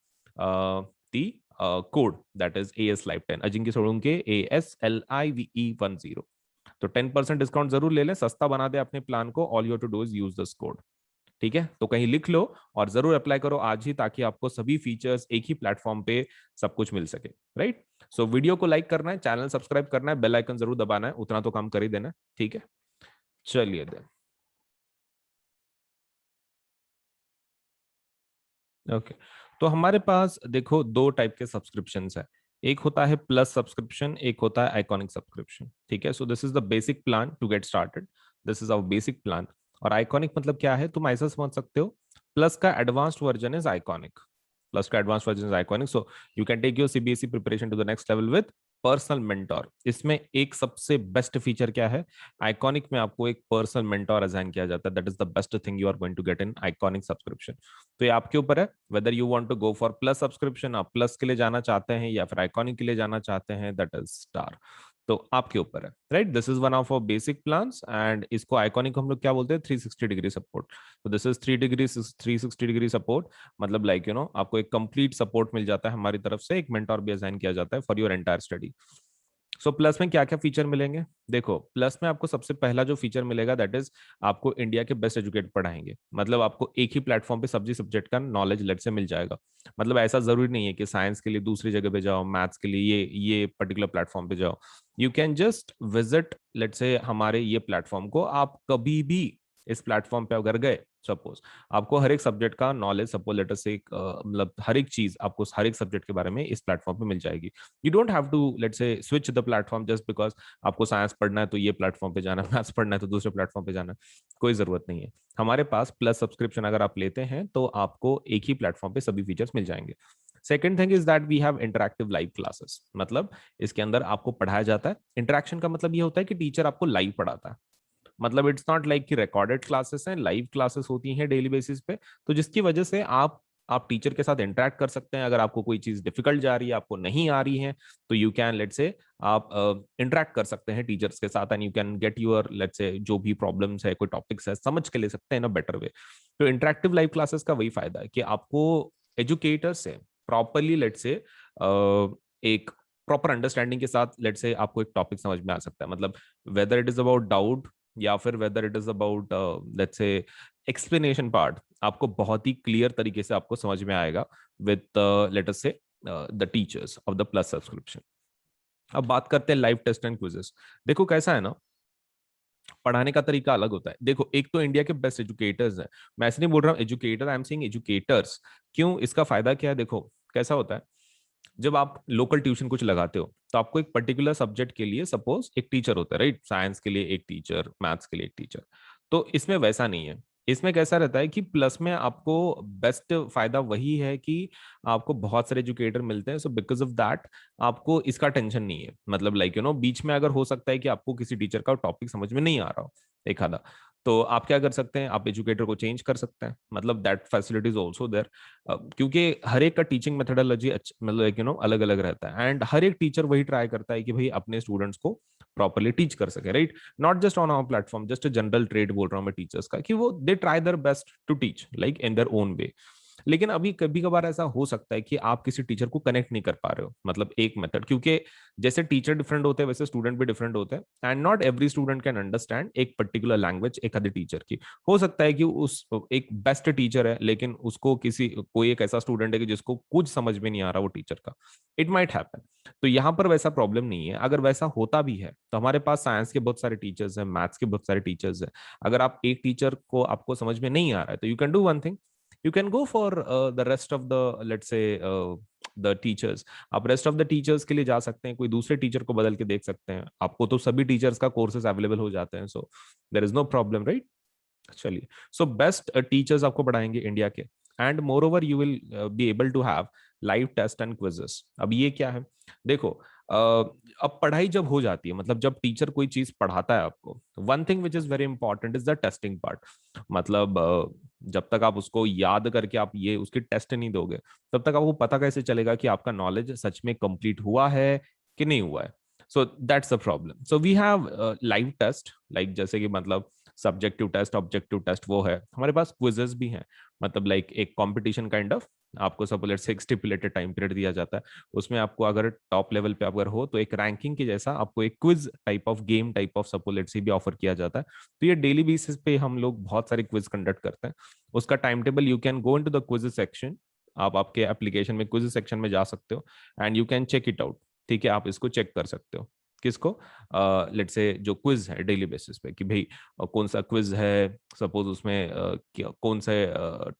[SPEAKER 1] दी code, that is AS Live 10 Ajinkya Solanke ASLIVE 10। तो 10% डिस्काउंट जरूर ले लें, सस्ता बना दे अपने प्लान को। All you to do is use this code, ठीक है। तो कहीं लिख लो और जरूर अप्लाई करो आज ही, ताकि आपको सभी फीचर्स एक ही प्लेटफॉर्म पे सब कुछ मिल सके, राइट? सो वीडियो को लाइक करना है, चैनल सब्सक्राइब करना है, बेल आइकन जरूर दबाना है, उतना तो काम कर ही देना है, ठीक है। चलिए देन, ओके। तो हमारे पास देखो दो टाइप के सब्सक्रिप्शन है। एक होता है प्लस सब्सक्रिप्शन, एक होता है आइकॉनिक सब्सक्रिप्शन, ठीक है। So this is the basic plan to get started, this is our basic plan. और आइकॉनिक मतलब क्या है, तुम ऐसा समझ सकते हो, प्लस का advanced version is iconic. Plus का advance version is iconic. So you can take your CBSE preparation to the next level with personal mentor. इसमें एक सबसे बेस्ट फीचर क्या है, आइकॉनिक में आपको एक पर्सनल मेंटोर असाइन किया जाता है, that is the best thing you are going to get in iconic subscription. तो ये आपके ऊपर है whether you want to go for plus subscription, आप प्लस के लिए जाना चाहते हैं या फिर आइकॉनिक के लिए जाना चाहते हैं, दैट इज स्टार। तो आपके ऊपर है, right? This is one of our basic plans. And इसको आइकॉनिक हम लोग क्या बोलते हैं, 360 डिग्री सपोर्ट। तो दिस इज 360 डिग्री सपोर्ट। मतलब लाइक आपको एक कंप्लीट सपोर्ट मिल जाता है हमारी तरफ से, एक मेंटोर भी असाइन किया जाता है for your entire study. So plus में क्या क्या फीचर मिलेंगे? देखो, प्लस में आपको सबसे पहला जो फीचर मिलेगा दैट इज आपको इंडिया के बेस्ट एजुकेट पढ़ाएंगे। मतलब आपको एक ही प्लेटफॉर्म पे सब्जी सब्जेक्ट का नॉलेज लेट से मिल जाएगा। मतलब ऐसा जरूरी नहीं है कि साइंस के लिए दूसरी जगह पे जाओ, मैथ्स के लिए ये पर्टिकुलर प्लेटफॉर्म पे जाओ। You can just visit let say हमारे ये प्लेटफॉर्म को, आप कभी भी इस प्लेटफॉर्म पे अगर गए सपोज आपको हर एक सब्जेक्ट का नॉलेज, सपोज लेट अस से मतलब हर एक चीज आपको हर एक सब्जेक्ट के बारे में इस प्लेटफॉर्म पे मिल जाएगी। You don't have to let say switch the platform just because आपको साइंस पढ़ना है तो ये प्लेटफॉर्म पे जाना है, मैथ्स पढ़ना है तो दूसरे प्लेटफॉर्म पे जाना है। कोई जरूरत नहीं है। हमारे पास प्लस सब्सक्रिप्शन अगर आप लेते हैं तो आपको एक ही प्लेटफॉर्म पे सभी फीचर्स मिल जाएंगे। Second thing is that we have interactive live classes, मतलब इसके अंदर आपको पढ़ाया जाता है। इंटरेक्शन का मतलब ये होता है कि टीचर आपको लाइव पढ़ाता है। मतलब इट्स नॉट लाइक कि रिकॉर्डेड क्लासेस हैं, लाइव क्लासेस होती हैं डेली बेसिस पे। तो जिसकी वजह से आप टीचर के साथ इंटरेक्ट कर सकते हैं। अगर आपको कोई चीज डिफिकल्ट जा रही है, आपको नहीं आ रही है, तो यू कैन लेट से आप इंटरेक्ट कर सकते हैं टीचर्स के साथ and you can get your let say जो भी प्रॉब्लम्स है, कोई टॉपिक्स है, समझ के ले सकते हैं इन अ बेटर वे। तो इंटरेक्टिव लाइव क्लासेस का वही फायदा है कि आपको एजुकेटर से प्रॉपरली लेट से एक प्रॉपर अंडरस्टैंडिंग के साथ लेट से आपको एक टॉपिक समझ में आ सकता है। मतलब whether it is about doubt या फिर whether it is about let's say explanation part, आपको बहुत ही क्लियर तरीके से आपको समझ में आएगा विद लेट अस से the teachers of the plus subscription. अब बात करते हैं लाइव टेस्ट एंड क्विजेस। देखो कैसा है ना, पढ़ाने का तरीका अलग होता है। देखो एक तो इंडिया के बेस्ट एजुकेटर्स हैं, मैं ऐसे नहीं बोल रहा हूँ educator, I am saying educators. क्यों, इसका फायदा क्या है, देखो कैसा होता है। जब आप लोकल ट्यूशन कुछ लगाते हो तो आपको एक पर्टिकुलर सब्जेक्ट के लिए सपोज एक टीचर होता है, राइट? साइंस के लिए एक टीचर, मैथ्स के लिए एक टीचर। तो इसमें वैसा नहीं है। इसमें कैसा रहता है कि प्लस में आपको बेस्ट फायदा वही है कि आपको बहुत सारे एजुकेटर मिलते हैं, सो बिकॉज ऑफ दैट आपको इसका टेंशन नहीं है। मतलब लाइक यू नो बीच में अगर हो सकता है कि आपको किसी टीचर का टॉपिक समझ में नहीं आ रहा हो एक आधा, तो आप क्या कर सकते हैं, आप एजुकेटर को चेंज कर सकते हैं। मतलब that facility is also there. क्योंकि हर एक का टीचिंग मेथोडोलॉजी मतलब यू नो अलग अलग रहता है एंड हर एक टीचर वही ट्राई करता है कि भाई अपने स्टूडेंट्स को प्रॉपरली टीच कर सके, right? Not just on our platform, just a general trade बोल रहा हूँ मैं टीचर्स का, कि वो they try their best to teach like in their own way. लेकिन अभी कभी कभार ऐसा हो सकता है कि आप किसी टीचर को कनेक्ट नहीं कर पा रहे हो, मतलब एक मेथड, क्योंकि जैसे टीचर डिफरेंट होते हैं वैसे स्टूडेंट भी डिफरेंट होते हैं and not every student can understand एक पर्टिकुलर लैंग्वेज एक आधे टीचर की। हो सकता है कि उस एक बेस्ट टीचर है लेकिन उसको किसी कोई एक ऐसा स्टूडेंट है कि जिसको कुछ समझ में नहीं आ रहा वो टीचर का। It might happen. तो यहाँ पर वैसा प्रॉब्लम नहीं है। अगर वैसा होता भी है तो हमारे पास साइंस के बहुत सारे टीचर्स हैं, मैथ्स के बहुत सारे टीचर्स हैं। अगर आप एक टीचर को आपको समझ में नहीं आ रहा है तो you can do one thing, you can go for the rest of the let's say the teachers। आप रेस्ट ऑफ द टीचर्स के लिए जा सकते हैं, कोई दूसरे टीचर को बदल के देख सकते हैं। आपको तो सभी टीचर्स का कोर्सेज अवेलेबल हो जाते हैं, so there is no problem, right? चलिए, सो बेस्ट टीचर्स आपको पढ़ाएंगे इंडिया के and moreover you will be able to have live test and quizzes. अब ये क्या है, देखो अब पढ़ाई जब हो जाती है, मतलब जब टीचर कोई चीज पढ़ाता है आपको, one thing which is very important is the testing part. मतलब जब तक आप उसको याद करके आप ये उसकी टेस्ट नहीं दोगे तब तक आपको पता कैसे चलेगा कि आपका नॉलेज सच में कंप्लीट हुआ है कि नहीं हुआ है। So that's the problem. So we have live test, like जैसे कि मतलब सब्जेक्टिव टेस्ट, ऑब्जेक्टिव टेस्ट वो है। हमारे पास क्विजेस भी हैं, मतलब लाइक एक कंपटीशन काइंड ऑफ। आपको सपोज लेट्स से एक स्टिपुलेटेड टाइम पीरियड दिया जाता है, उसमें आपको अगर टॉप लेवल पे अगर हो तो एक रैंकिंग के जैसा आपको एक quiz type of game type of suppose let's से भी ऑफर किया जाता है। तो ये डेली बेसिस पे हम लोग बहुत सारे क्विज कंडक्ट करते हैं। उसका time table you can go into the quiz section. आप आपके एप्लीकेशन में क्विज सेक्शन में जा सकते हो and you can check it out. ठीक है, आप इसको चेक कर सकते हो। किसको? लेट्स से जो क्विज है डेली बेसिस पे, कि भाई कौन सा क्विज है, सपोज उसमें कौन से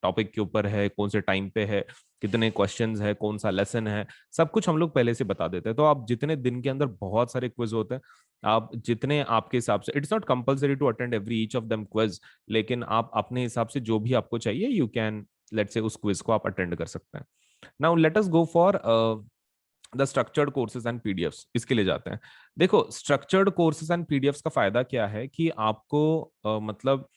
[SPEAKER 1] टॉपिक के ऊपर है, कौन से टाइम पे है, कितने क्वेश्चंस है, कौन सा लेसन है, सब कुछ हम लोग पहले से बता देते हैं। तो आप जितने दिन के अंदर बहुत सारे क्विज होते हैं, आप जितने आपके हिसाब से, it's not compulsory to attend every each of them quiz, लेकिन आप अपने हिसाब से जो भी आपको चाहिए यू कैन लेट्स से उस क्विज को आप अटेंड कर सकते हैं। Now let us go for the structured courses and PDFs. इसके लिए जाते हैं। देखो स्ट्रक्चर्ड कोर्सेज एंड पीडीएफ्स का फायदा क्या है कि आपको मतलब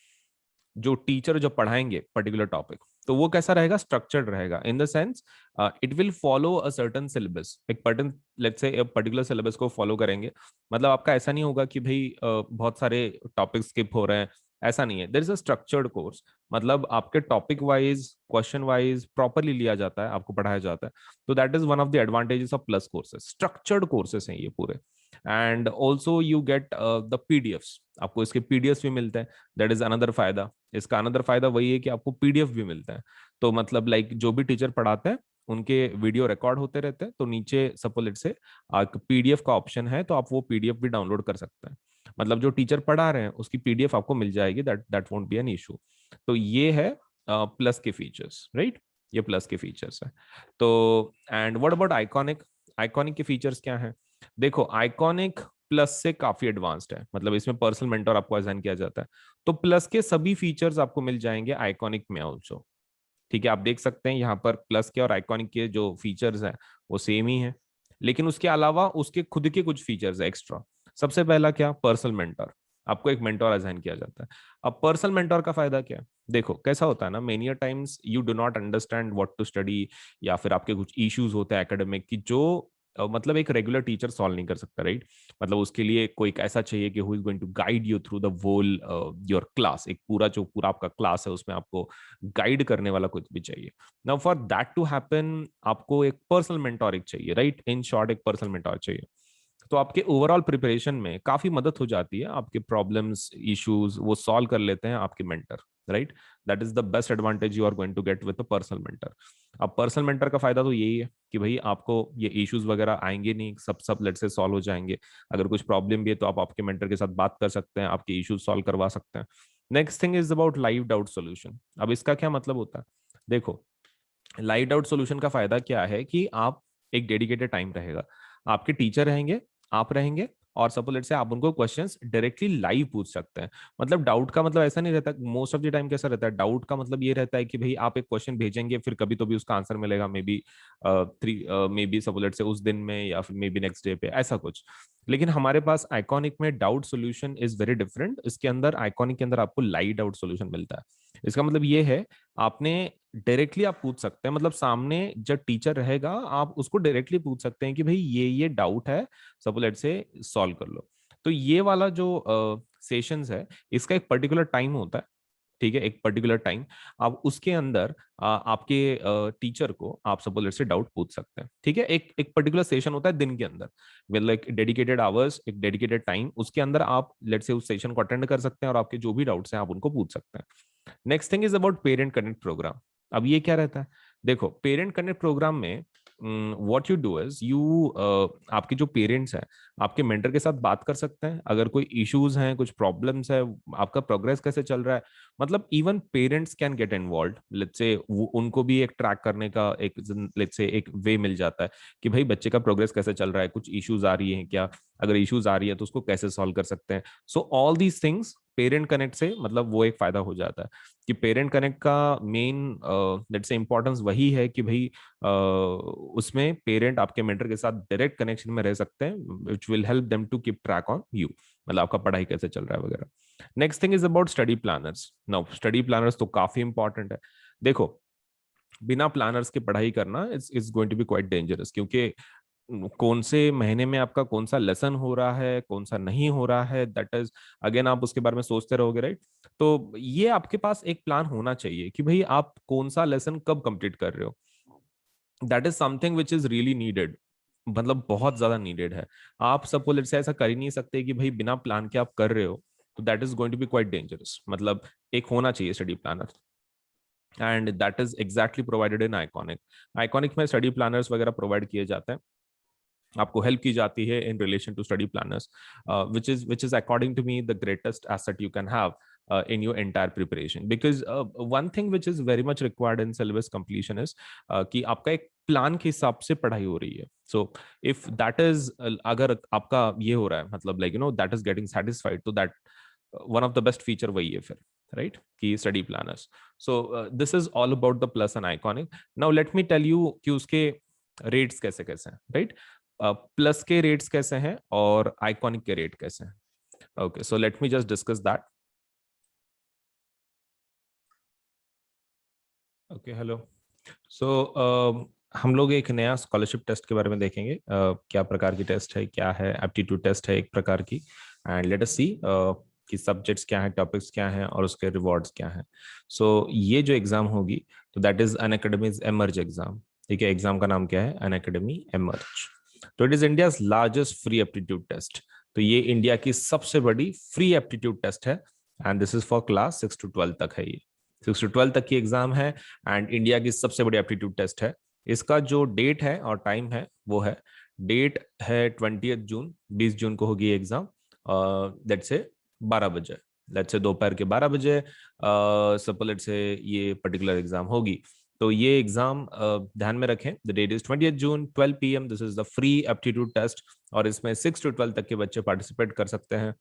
[SPEAKER 1] जो टीचर जो पढ़ाएंगे पर्टिकुलर टॉपिक, तो वो कैसा रहेगा, स्ट्रक्चर्ड रहेगा in the sense it will follow a certain syllabus. एक पर्टन लेट्स से पर्टिकुलर सिलेबस को फॉलो करेंगे। मतलब आपका ऐसा नहीं होगा कि भाई बहुत सारे टॉपिक स्किप हो रहे हैं, ऐसा नहीं है। There is a structured course, मतलब आपके topic wise question wise properly लिया जाता है, आपको पढ़ाया जाता है। तो that is one of the advantages of plus courses. Structured courses हैं ये पूरे। And also you get the PDFs, आपको इसके पीडीएफ्स भी मिलते हैं। दैट इज अनदर फायदा। इसका अनदर फायदा वही है कि आपको पीडीएफ भी मिलता है। तो मतलब लाइक जो भी टीचर पढ़ाते हैं उनके वीडियो रिकॉर्ड होते रहते हैं, तो नीचे सपोज से पीडीएफ का ऑप्शन है, तो आप वो पीडीएफ भी डाउनलोड कर सकते हैं। मतलब जो टीचर पढ़ा रहे हैं उसकी पीडीएफ आपको मिल जाएगी, that won't be an issue. तो ये है प्लस के फीचर्स, राइट? ये प्लस के फीचर्स है। तो and what about iconic? Iconic के फीचर्स क्या हैं? देखो, आइकॉनिक प्लस से काफी एडवांस्ड है, मतलब इसमें पर्सनल मेंटर आपको असाइन किया जाता है। तो प्लस के सभी फीचर्स आपको मिल जाएंगे आइकॉनिक में ऑल्सो। ठीक है, आप देख सकते हैं यहाँ पर प्लस के और आइकॉनिक के जो फीचर्स हैं वो सेम ही है, लेकिन उसके अलावा उसके खुद के कुछ फीचर्स है एक्स्ट्रा। सबसे पहला क्या? Personal mentor. आपको एक मेंटर असाइन किया जाता है। अब पर्सनल मेंटर का फायदा क्या है? देखो कैसा होता है ना, many times you do not understand what to study, या फिर आपके कुछ इश्यूज होते हैं एकेडमिक की जो मतलब एक रेगुलर टीचर सॉल्व नहीं कर सकता, राइट? मतलब उसके लिए कोई एक ऐसा चाहिए कि who is going to guide you through the whole your class, एक पूरा जो पूरा आपका क्लास है उसमें आपको गाइड करने वाला कुछ भी चाहिए। Now for that to happen आपको एक पर्सनल मेंटोर एक चाहिए, राइट? इन शॉर्ट एक पर्सनल मेंटोर चाहिए। तो आपके ओवरऑल प्रिपरेशन में काफी मदद हो जाती है, आपके प्रॉब्लम्स इश्यूज वो सॉल्व कर लेते हैं आपके mentor, right? That is the best advantage you are going to get with a personal mentor. अब पर्सनल मेंटर का फायदा तो यही है कि भाई आपको ये इश्यूज वगैरह आएंगे नहीं, सब सब लेट से सॉल्व हो जाएंगे। अगर कुछ प्रॉब्लम भी है तो आप आपके मेंटर के साथ बात कर सकते हैं, आपके इश्यूज सॉल्व करवा सकते हैं। Next thing is about live doubt solution. अब इसका क्या मतलब होता है? देखो, लाइव डाउट सॉल्यूशन का फायदा क्या है कि आप एक डेडिकेटेड टाइम रहेगा, आपके टीचर रहेंगे, आप रहेंगे, और सपोज लेट से आप उनको क्वेश्चंस डायरेक्टली लाइव पूछ सकते हैं। मतलब डाउट का मतलब ऐसा नहीं रहता, मोस्ट ऑफ द टाइम कैसा रहता है, डाउट का मतलब ये रहता है कि भाई आप एक क्वेश्चन भेजेंगे, फिर कभी तो भी उसका आंसर मिलेगा, may be may be suppose let से उस दिन में, या फिर मे बी नेक्स्ट डे पे, ऐसा कुछ। लेकिन हमारे पास आइकॉनिक में doubt solution is very different. इसके अंदर आइकॉनिक के अंदर आपको लाइव डाउट सोल्यूशन मिलता है। इसका मतलब ये है, आपने डायरेक्टली आप पूछ सकते हैं, मतलब सामने जब टीचर रहेगा आप उसको डायरेक्टली पूछ सकते हैं कि भाई ये डाउट है, सपोज लेट से सॉल्व कर लो। तो ये वाला जो सेशंस है, इसका एक पर्टिकुलर टाइम होता है, ठीक है? एक पर्टिकुलर टाइम, आप उसके अंदर आपके टीचर को आप सपोज लेट से डाउट पूछ सकते हैं, ठीक है? एक एक पर्टिकुलर सेशन होता है दिन के अंदर, विद लाइक डेडिकेटेड आवर्स, एक डेडिकेटेड टाइम, उसके अंदर आप लेट से उस सेशन को अटेंड कर सकते हैं और आपके जो भी डाउट्स हैं आप उनको पूछ सकते हैं। Next thing is about parent connect program. अब ये क्या रहता है? देखो, पेरेंट कनेक्ट प्रोग्राम में what you do is you, आपके जो पेरेंट्स हैं आपके मेंटर के साथ बात कर सकते हैं, अगर कोई इश्यूज हैं, कुछ प्रॉब्लम्स है, आपका प्रोग्रेस कैसे चल रहा है। मतलब even parents can get involve, let's say उनको भी एक ट्रैक करने का एक लेट्स से एक वे मिल जाता है कि भाई बच्चे का प्रोग्रेस कैसे चल रहा है, कुछ इश्यूज आ रही हैं क्या, अगर इश्यूज आ रही है तो उसको कैसे सॉल्व कर सकते हैं। So all these things parent connect से मतलब वो एक फायदा हो जाता है कि पेरेंट कनेक्ट का मेन लेट्स से इंपॉर्टेंस वही है कि भाई उसमें पेरेंट आपके मेंटर के साथ डायरेक्ट कनेक्शन में रह सकते हैं, which will help them to keep track on you, मतलब आपका पढ़ाई कैसे चल रहा है वगैरह। Next thing is about study planners. Now study planners तो काफी इंपॉर्टेंट है। देखो, बिना प्लानर्स के पढ़ाई करना is going to be quite dangerous, क्योंकि कौन से महीने में आपका कौन सा लेसन हो रहा है, कौन सा नहीं हो रहा है, दैट इज अगेन आप उसके बारे में सोचते रहोगे, राइट? तो ये आपके पास एक प्लान होना चाहिए कि भाई आप कौन सा लेसन कब कंप्लीट कर रहे हो। That is something which is really needed, मतलब बहुत ज्यादा नीडेड है। आप सपोज लेट्स से ऐसा कर ही नहीं सकते कि भाई बिना प्लान के आप कर रहे हो, तो that is going to be quite dangerous. मतलब एक होना चाहिए study planner, and that is exactly provided in iconic. Iconic में स्टडी प्लानर्स वगैरह प्रोवाइड किए जाते हैं, आपको हेल्प की जाती है in relation to study planners, which is according to me the greatest asset you can have in your entire preparation, because one thing which is very much required in syllabus completion is कि आपका एक plan के हिसाब से पढ़ाई हो रही है। सो इफ दैट इज, अगर आपका ये हो रहा है मतलब like that is getting satisfied, तो that one of the best feature वही है फिर, राइट? कि study planners. So this is all about the plus and iconic. Now let me tell you कि उसके रेट्स कैसे कैसे हैं, राइट? प्लस के रेट्स कैसे हैं और आइकॉनिक के रेट कैसे हैं। Okay, so let me just discuss that. Okay, hello. सो हम लोग एक नया स्कॉलरशिप टेस्ट के बारे में देखेंगे, क्या प्रकार की टेस्ट है, क्या है, एप्टीट्यूड टेस्ट है एक प्रकार की, एंड लेट अस सी कि सब्जेक्ट्स क्या हैं, टॉपिक्स क्या हैं और उसके रिवॉर्ड्स क्या हैं। सो ये जो एग्जाम होगी, तो that is Unacademy Emerge exam. ठीक है, एग्जाम का नाम क्या है? Unacademy Emerge. तो it is India's largest free aptitude test. तो ये इंडिया की सबसे बड़ी फ्री एप्टीट्यूड टेस्ट है, and this is for class 6 to 12 तक है। ये 6 to 12 तक की एग्जाम है, एंड इंडिया की सबसे बड़ी एप्टीट्यूड टेस्ट है। इसका जो डेट है और टाइम है वो है, डेट है 20 जून, 20 जून को होगी एग्जाम, लेट्स से 12 बजे, लेट्स से दोपहर के 12 बजे, सपोज लेट्स से ये पर्टिकुलर एग्जाम होगी। तो ये एग्जाम ध्यान में रखें, the date is 20 June 12 PM, this is the free aptitude test, और इसमें 6 to 12 तक के बच्चे पार्टिसिपेट कर सकते हैं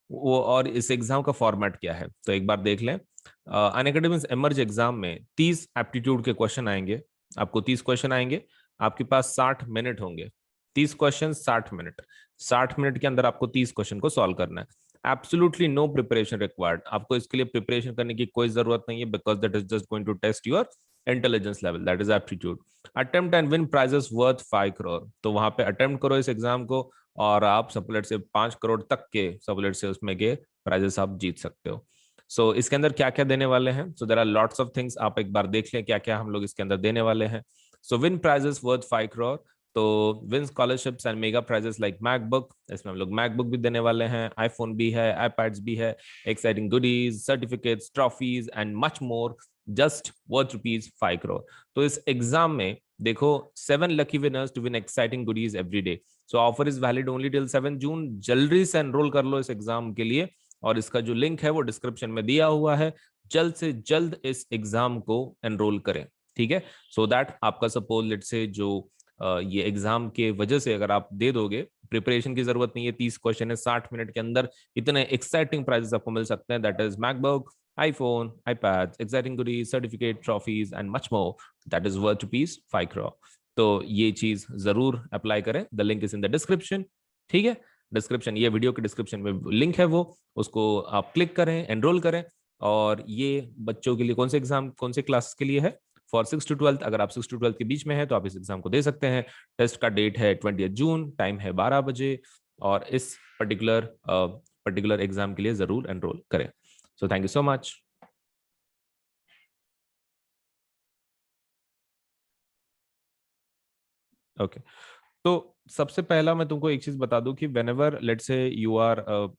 [SPEAKER 1] वो। और इस एग्जाम का फॉर्मेट क्या है तो एक बार देख लें। अनअकैडमी एमर्ज एग्जाम में 30 एप्टीट्यूड के क्वेश्चन आएंगे, आपको 30 क्वेश्चन आएंगे, आपके पास 60 मिनट होंगे, 30 क्वेश्चन 60 मिनट, 60 मिनट के अंदर आपको 30 क्वेश्चन को सॉल्व करना है। एब्सोल्युटली नो प्रिपरेशन रिक्वायर्ड, आपको इसके लिए प्रिपरेशन करने की कोई जरूरत नहीं है, because that is just going to test your intelligence level, that is aptitude. Attempt and win prizes worth 5 crore, तो वहां पे अटेम्प्ट करो इस एग्जाम को, और आप सपोलेट से 5 करोड़ तक के सपोलेट से उसमें के प्राइजेस आप जीत सकते हो। सो इसके अंदर क्या क्या देने वाले हैं, so there are lots of things, आप एक बार देख लें क्या क्या हम लोग इसके अंदर देने वाले हैं। So win prizes worth 5 crore, तो win scholarships and mega prizes like MacBook, इसमें हम लोग मैकबुक भी देने वाले हैं, आईफोन भी है, आईपैड्स भी है, exciting goodies, certificates, trophies and much more, just worth rupees 5 crore. तो इस एग्जाम में देखो 7 lucky winners to win exciting goodies every day. So offer is valid only till 7 June, जल्दी से एनरोल कर लो इस एग्जाम के लिए, और इसका जो लिंक है वो डिस्क्रिप्शन में दिया हुआ है, जल्द से जल्द इस एग्जाम को एनरोल करें, ठीक है। सो दैट आपका सपोज लेट से जो ये एग्जाम के वजह से अगर आप दे दोगे, प्रिपरेशन की जरूरत नहीं है, 30 क्वेश्चन है, 60 मिनट के अंदर इतने एक्साइटिंग प्राइजेस आपको मिल सकते हैं, that is MacBook, iPhone, iPads, exciting goodies, certificate, trophies and much more. That is worth rupees 5 crore. तो ये चीज जरूर अप्लाई करें, the link is in the description, ठीक है। डिस्क्रिप्शन, ये वीडियो के डिस्क्रिप्शन में लिंक है वो, उसको आप क्लिक करें, एनरोल करें। और ये बच्चों के लिए कौन से एग्जाम, कौन से क्लासेस के लिए है, फॉर 6 to 12, अगर आप 6 to 12 के बीच में है तो आप इस एग्जाम को दे सकते हैं। टेस्ट का डेट है 20 जून, टाइम है 12 बजे, और इस पर्टिकुलर एग्जाम के लिए जरूर एनरोल करें। So thank you so much. Okay. तो सबसे पहला मैं तुमको एक चीज बता दूं कि whenever let's say you are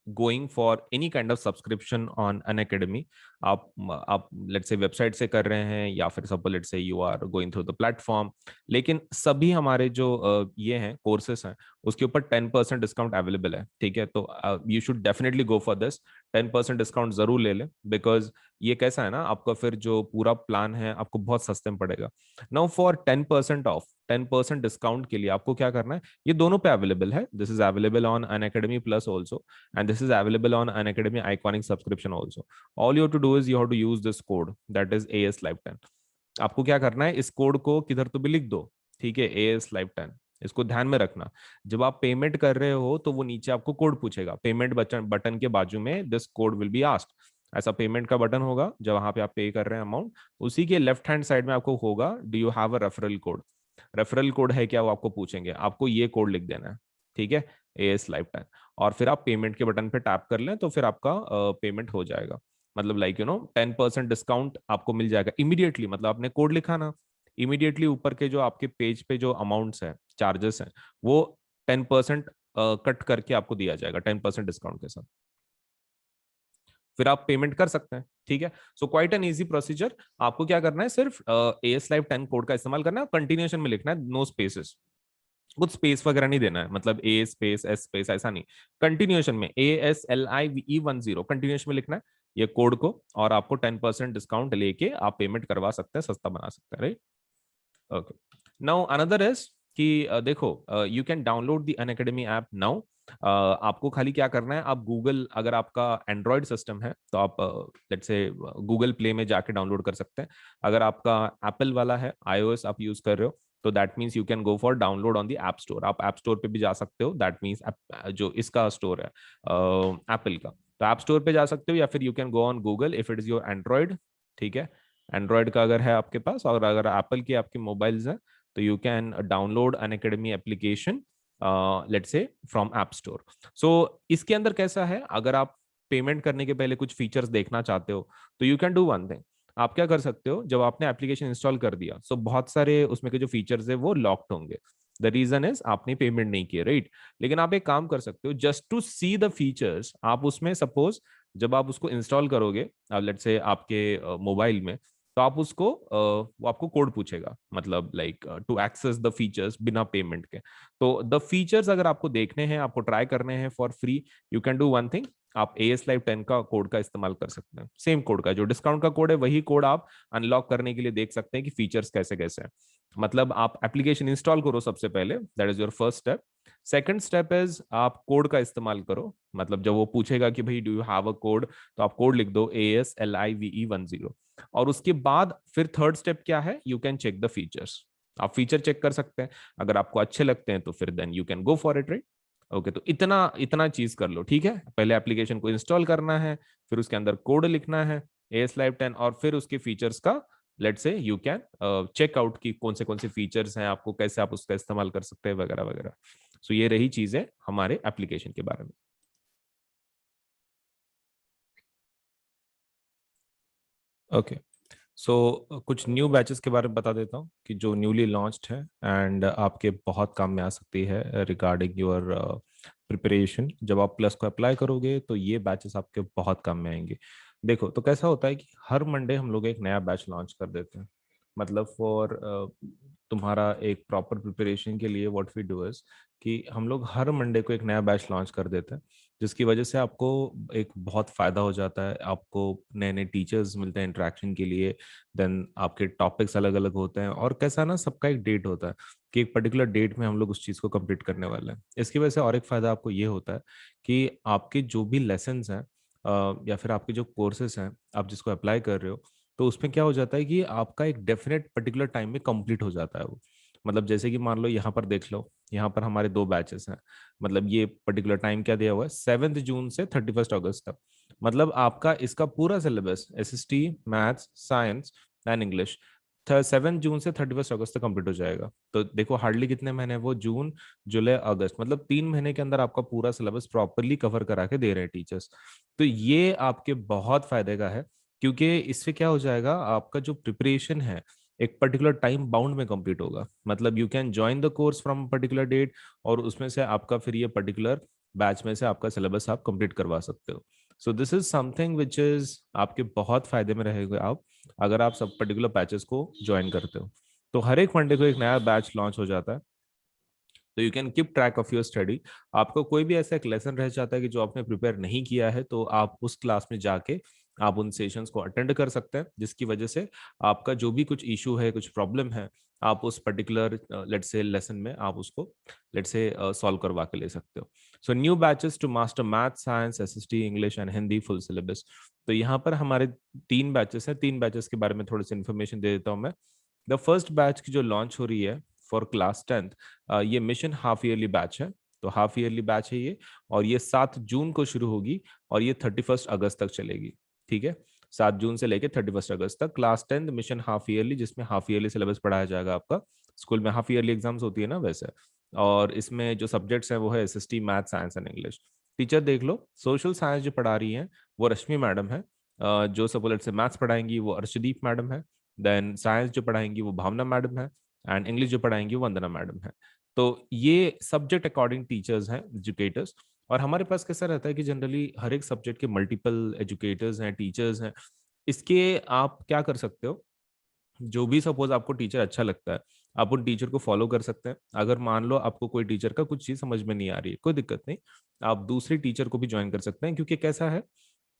[SPEAKER 1] going for any kind of subscription on Unacademy, आप लेट्स से वेबसाइट से कर रहे हैं, या फिर suppose let's say you are going through the platform, लेकिन सभी हमारे जो ये हैं कोर्सेस हैं उसके ऊपर 10% डिस्काउंट अवेलेबल है, ठीक है। तो you should definitely go for this, 10% discount जरूर ले लें, बिकॉज ये कैसा है ना, आपका फिर जो पूरा प्लान है आपको बहुत सस्ते में पड़ेगा। नाउ फॉर 10% ऑफ, 10% डिस्काउंट के लिए आपको क्या करना है, ये दोनों पे अवेलेबल है, this is available on Unacademy plus also, and this is available on Unacademy Iconic subscription also. All you have to do is you have to use this code, that is AS Live 10. आपको क्या करना है, इस code को किधर तो भी लिख दो, ठीक है, AS Live 10, इसको ध्यान में रखना। जब आप पेमेंट कर रहे हो तो वो नीचे आपको कोड पूछेगा, पेमेंट बटन के बाजू में this code will be asked, ऐसा पेमेंट का बटन होगा जब वहां पे आप पे कर रहे हैं अमाउंट, उसी के लेफ्ट हैंड साइड में आपको होगा do you have a referral code, referral code है क्या वो आपको पूछेंगे, आपको ये कोड लिख देना है, ठीक है, AS Live 10, और फिर आप पेमेंट के बटन पे टैप कर लें तो फिर आपका पेमेंट हो जाएगा। मतलब लाइक 10% डिस्काउंट आपको मिल जाएगा इमीडिएटली, मतलब आपने कोड लिखा ना, इमीडिएटली ऊपर के जो आपके पेज पे जो अमाउंट्स हैं, चार्जेस हैं, वो 10% कट करके आपको दिया जाएगा 10% डिस्काउंट के साथ, फिर आप पेमेंट कर सकते हैं, ठीक है। So quite an easy procedure, आपको क्या करना है, सिर्फ AS Live 10 कोड का इस्तेमाल करना है, कंटिन्यूएशन में लिखना है, नो स्पेसेस, कुछ स्पेस वगैरह नहीं देना है, मतलब A स्पेस S स्पेस ऐसा नहीं, कंटिन्यूएशन में ASLIVE10 कंटिन्यूएशन में लिखना है ये कोड को, और आपको 10% डिस्काउंट लेके आप पेमेंट करवा सकते हैं, सस्ता बना सकते हैं, right. Okay, now another is कि देखो you can download the Unacademy app now. आपको खाली क्या करना है, आप गूगल, अगर आपका एंड्रॉयड सिस्टम है तो आप लेट्स से गूगल प्ले में जाके डाउनलोड कर सकते हैं, अगर आपका एप्पल वाला है, iOS आप यूज कर रहे हो, तो that means you can go for download on the app store, आप ऐप स्टोर पे भी जा सकते हो, दैट मीन्स जो इसका स्टोर है एप्पल का, तो ऐप स्टोर पे जा सकते हो, या फिर you can go on Google if it is your Android, ठीक है। एंड्रॉयड का अगर है आपके पास, और अगर एप्पल के आपके मोबाइल्स हैं तो you can download Unacademy application let's say from app store. सो इसके अंदर कैसा है, अगर आप पेमेंट करने के पहले कुछ फीचर्स देखना चाहते हो तो you can do one thing, आप क्या कर सकते हो, जब आपने एप्लीकेशन इंस्टॉल कर दिया सो बहुत सारे उसमें के जो फीचर्स है वो लॉक्ड होंगे, द रीजन इज आपने पेमेंट नहीं किया, राइट। लेकिन आप एक काम कर सकते हो, just to see the features, आप उसमें सपोज जब आप उसको इंस्टॉल करोगे लेट्स से आपके मोबाइल में, तो आप उसको वो आपको कोड पूछेगा, मतलब like to access the features बिना पेमेंट के। तो द फीचर्स अगर आपको देखने हैं, आपको ट्राई करने हैं for free, you can do one thing, आप AS Live 10 का कोड का इस्तेमाल कर सकते हैं। सेम कोड का जो डिस्काउंट का कोड है वही कोड आप अनलॉक करने के लिए देख सकते हैं कि फीचर्स कैसे कैसे हैं। मतलब आप एप्लीकेशन इंस्टॉल करो सबसे पहले, that is your first step. Second step is आप कोड का इस्तेमाल करो, मतलब जब वो पूछेगा कि भाई do you have a code, तो आप कोड लिख दो ASLIVE10। और उसके बाद फिर थर्ड स्टेप क्या है, you can check the features. आप फीचर चेक कर सकते हैं, अगर आपको अच्छे लगते हैं तो फिर then you can go for it, right. Okay, तो इतना इतना चीज कर लो, ठीक है। पहले एप्लीकेशन को इंस्टॉल करना है, फिर उसके अंदर कोड लिखना है AS Live 10, और फिर उसके फीचर्स का लेट से यू कैन चेक आउट की कौन से फीचर्स हैं, आपको कैसे आप उसका इस्तेमाल कर सकते हैं वगैरह वगैरह। सो ये रही चीजें हमारे एप्लीकेशन के बारे में। ओके, सो कुछ न्यू बैचेस के बारे में बता देता हूँ कि जो न्यूली लॉन्च्ड है एंड आपके बहुत काम में आ सकती है रिगार्डिंग योर प्रिपरेशन। जब आप प्लस को अप्लाई करोगे तो ये बैचेस आपके बहुत काम में आएंगे। देखो, तो कैसा होता है कि हर मंडे हम लोग एक नया बैच लॉन्च कर देते हैं। मतलब फॉर तुम्हारा एक प्रॉपर प्रिपरेशन के लिए व्हाट वी डू इज कि हम लोग हर मंडे को एक नया बैच लॉन्च कर देते हैं, जिसकी वजह से आपको एक बहुत फायदा हो जाता है। आपको नए नए टीचर्स मिलते हैं इंटरेक्शन के लिए, देन आपके टॉपिक्स अलग अलग होते हैं, और कैसा ना सबका एक डेट होता है कि एक पर्टिकुलर डेट में हम लोग उस चीज़ को कंप्लीट करने वाले हैं। इसकी वजह से और एक फायदा आपको ये होता है कि आपके जो भी लेसन्स हैं या फिर आपके जो कोर्सेस हैं, आप जिसको अप्लाई कर रहे हो, तो उसमें क्या हो जाता है कि आपका एक डेफिनेट पर्टिकुलर टाइम में कंप्लीट हो जाता है वो। मतलब जैसे कि मान लो यहाँ पर देख लो, यहाँ पर हमारे दो बैचेस हैं। मतलब ये पर्टिकुलर टाइम क्या दिया हुआ है, 7 जून से 31 अगस्त तक। मतलब आपका इसका पूरा syllabus SST, maths, science and English 7 जून से 31 अगस्त तक कंप्लीट हो जाएगा। तो देखो हार्डली कितने महीने हैं वो, जून, जुलाई, अगस्त, मतलब 3 महीने के अंदर आपका पूरा सिलेबस प्रॉपरली कवर करा के दे रहे हैं टीचर्स। तो ये आपके बहुत फायदे का है, क्योंकि इससे क्या हो जाएगा, आपका जो प्रिपरेशन है एक पर्टिकुलर टाइम बाउंड में कंप्लीट होगा। मतलब you can join the course from particular date, और उसमें से आपका फिर ये पर्टिकुलर बैच में से आपका सिलेबस आप कंप्लीट करवा सकते हो। सो this is something which is आपके बहुत फायदे में रहेगा आप, अगर आप सब पर्टिकुलर बैचेस को ज्वाइन करते हो। तो हर एक मंडे को एक नया बैच लॉन्च हो जाता है, तो you can keep track of your study. आपको कोई भी ऐसा एक लेसन रह जाता है कि जो आपने प्रिपेयर नहीं किया है, तो आप उस क्लास में जाके आप उन सेशंस को अटेंड कर सकते हैं, जिसकी वजह से आपका जो भी कुछ इशू है, कुछ प्रॉब्लम है, आप उस पर्टिकुलर लेट्स से लेसन में आप उसको लेट्स से सॉल्व करवा के ले सकते हो। So new batches to master math, science, SST, English and Hindi full syllabus. तो यहाँ पर हमारे 3 बैचेस हैं। 3 बैचेस के बारे में थोड़ी सी इन्फॉर्मेशन दे देता हूँ मैं। द फर्स्ट बैच की जो लॉन्च हो रही है फॉर क्लास 10th, ये मिशन हाफ ईयरली बैच है। तो हाफ ईयरली बैच है ये, और ये 7 जून को शुरू होगी और ये 31 अगस्त तक चलेगी। ठीक है, 7 जून से लेके 31 अगस्त तक class 10th mission half yearly, जिसमें हाफ ईयरली सिलेबस पढ़ाया जाएगा आपका। स्कूल में हाफ ईयरली एग्जाम्स होती है ना वैसे। और इसमें जो सब्जेक्ट्स हैं वो है SST, math, science and English. Teacher देख लो, सोशल साइंस जो पढ़ा रही हैं वो रश्मि मैडम है। जो सपोलेट से मैथ्स पढ़ाएंगी वो अर्शदीप मैडम है। देन साइंस जो पढ़ाएंगी वो भावना मैडम है। एंड इंग्लिश जो पढ़ाएंगी वो वंदना मैडम है। तो ये सब्जेक्ट अकॉर्डिंग टीचर्स हैं, एजुकेटर्स। और हमारे पास कैसा रहता है कि जनरली हर एक सब्जेक्ट के मल्टीपल एजुकेटर्स हैं, टीचर्स हैं। इसके आप क्या कर सकते हो, जो भी सपोज आपको टीचर अच्छा लगता है, आप उन टीचर को फॉलो कर सकते हैं। अगर मान लो आपको कोई टीचर का कुछ चीज समझ में नहीं आ रही है, कोई दिक्कत नहीं, आप दूसरे टीचर को भी ज्वाइन कर सकते हैं। क्योंकि कैसा है,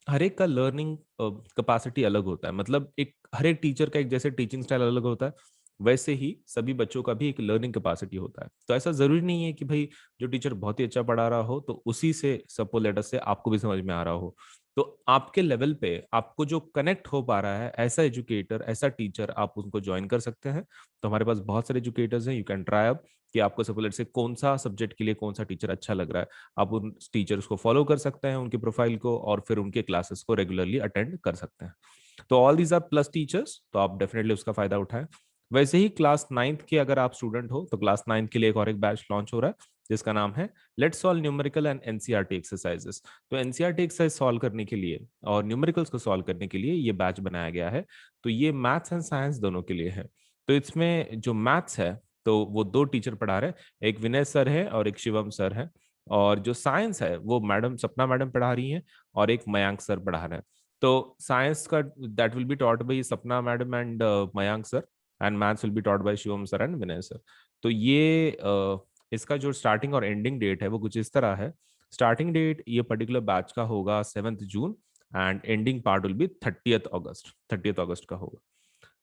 [SPEAKER 1] हर एक का लर्निंग कैपेसिटी अलग होता है। मतलब एक हर एक टीचर का एक जैसे टीचिंग स्टाइल अलग होता है, वैसे ही सभी बच्चों का भी एक लर्निंग कैपेसिटी होता है। तो ऐसा जरूरी नहीं है कि भाई जो टीचर बहुत ही अच्छा पढ़ा रहा हो तो उसी से सपोज लेटर से आपको भी समझ में आ रहा हो। तो आपके लेवल पे आपको जो कनेक्ट हो पा रहा है, ऐसा एजुकेटर, ऐसा टीचर आप उनको ज्वाइन कर सकते हैं। तो हमारे पास बहुत सारे एजुकेटर्स हैं, यू कैन ट्राई अप कि आपको सपोज लेटर से कौन सा सब्जेक्ट के लिए कौन सा टीचर अच्छा लग रहा है। आप उन टीचर्स को फॉलो कर सकते हैं, उनके प्रोफाइल को, और फिर उनके क्लासेस को रेगुलरली अटेंड कर सकते हैं। तो all these are plus teachers, तो आप डेफिनेटली उसका फायदा उठाएं। वैसे ही क्लास 9th के अगर आप स्टूडेंट हो तो क्लास 9th के लिए एक और एक बैच लॉन्च हो रहा है, जिसका नाम है let's solve numerical and NCERT exercises. तो एनसीईआरटी एक्सरसाइज सॉल्व करने के लिए और न्यूमेरिकल्स को सॉल्व करने के लिए ये बैच बनाया गया है। तो ये मैथ्स एंड साइंस दोनों के लिए है। तो इसमें जो मैथ्स है तो वो दो टीचर पढ़ा रहे हैं, एक विनय सर है और एक शिवम सर है। और जो साइंस है वो मैडम सपना मैडम पढ़ा रही हैं, और एक मयांक सर पढ़ा रहे हैं। तो साइंस का that will be taught by Sapna madam and Mayank sir, and maths will be taught by Shivam sir and Vinay sir. तो ये इसका जो स्टार्टिंग और एंडिंग डेट है वो कुछ इस तरह है। स्टार्टिंग डेट ये पर्टिकुलर बैच का होगा 7 June, and ending part will be 30th अगस्त, 30th अगस्त का होगा।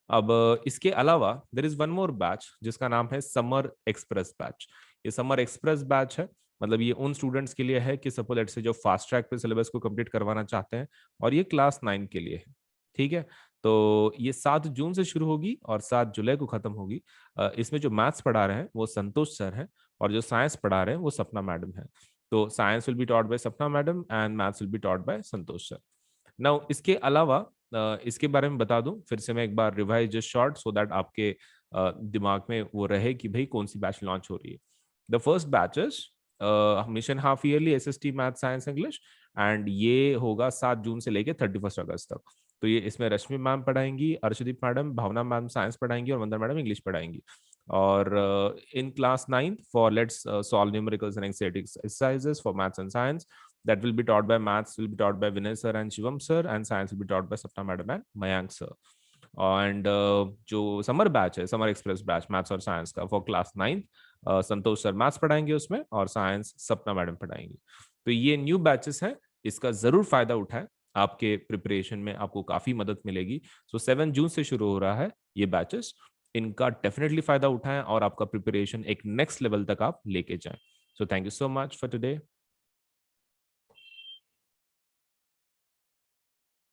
[SPEAKER 1] अब इसके अलावा there is one more batch जिसका नाम है समर एक्सप्रेस बैच। ये समर एक्सप्रेस बैच है, मतलब ये उन स्टूडेंट्स के लिए है कि सपोज लेट्स से जो फास्ट ट्रैक पे सिलेबस को कंप्लीट करवाना चाहते हैं, और ये क्लास 9 के लिए है। ठीक है, तो ये 7 जून से शुरू होगी और 7 जुलाई को खत्म होगी। इसमें जो मैथ्स पढ़ा रहे हैं वो संतोष सर हैं, और जो साइंस पढ़ा रहे हैं वो सपना मैडम है। तो science will be taught by Sapna madam and maths will be taught by Santosh sir. Now इसके अलावा इसके बारे में बता दूं फिर से मैं एक बार, revise just short so that आपके दिमाग में वो रहे कि भाई कौन सी बैच लॉन्च हो रही है। The first batch is mission half yearly SST math science English, and ये होगा 7 जून से लेके 31 अगस्त तक। तो ये इसमें रश्मि मैम पढ़ाएंगी, अर्शदीप मैडम, भावना मैम साइंस पढ़ाएंगी, और वंदना मैडम इंग्लिश पढ़ाएंगी। और in class 9 for let's solve numericals and exercises for maths and science, that will be taught by maths will be taught by Vinay sir and Shivam sir, and science will be taught by Sapna madam and Mayank sir. And जो summer batch है, summer express batch maths और science का for class 9, Santosh sir maths पढ़ाएंगे उसमें, और science सपना madam पढ़ाएंगी। तो ये न्यू बैचेस हैं, इसका जरूर फायदा उठाएं, आपके प्रिपरेशन में आपको काफी मदद मिलेगी। सो 7 जून से शुरू हो रहा है ये बैचेस, इनका डेफिनेटली फायदा उठाएं और आपका प्रिपरेशन एक नेक्स्ट लेवल तक आप लेके जाएं। So thank you so much for today.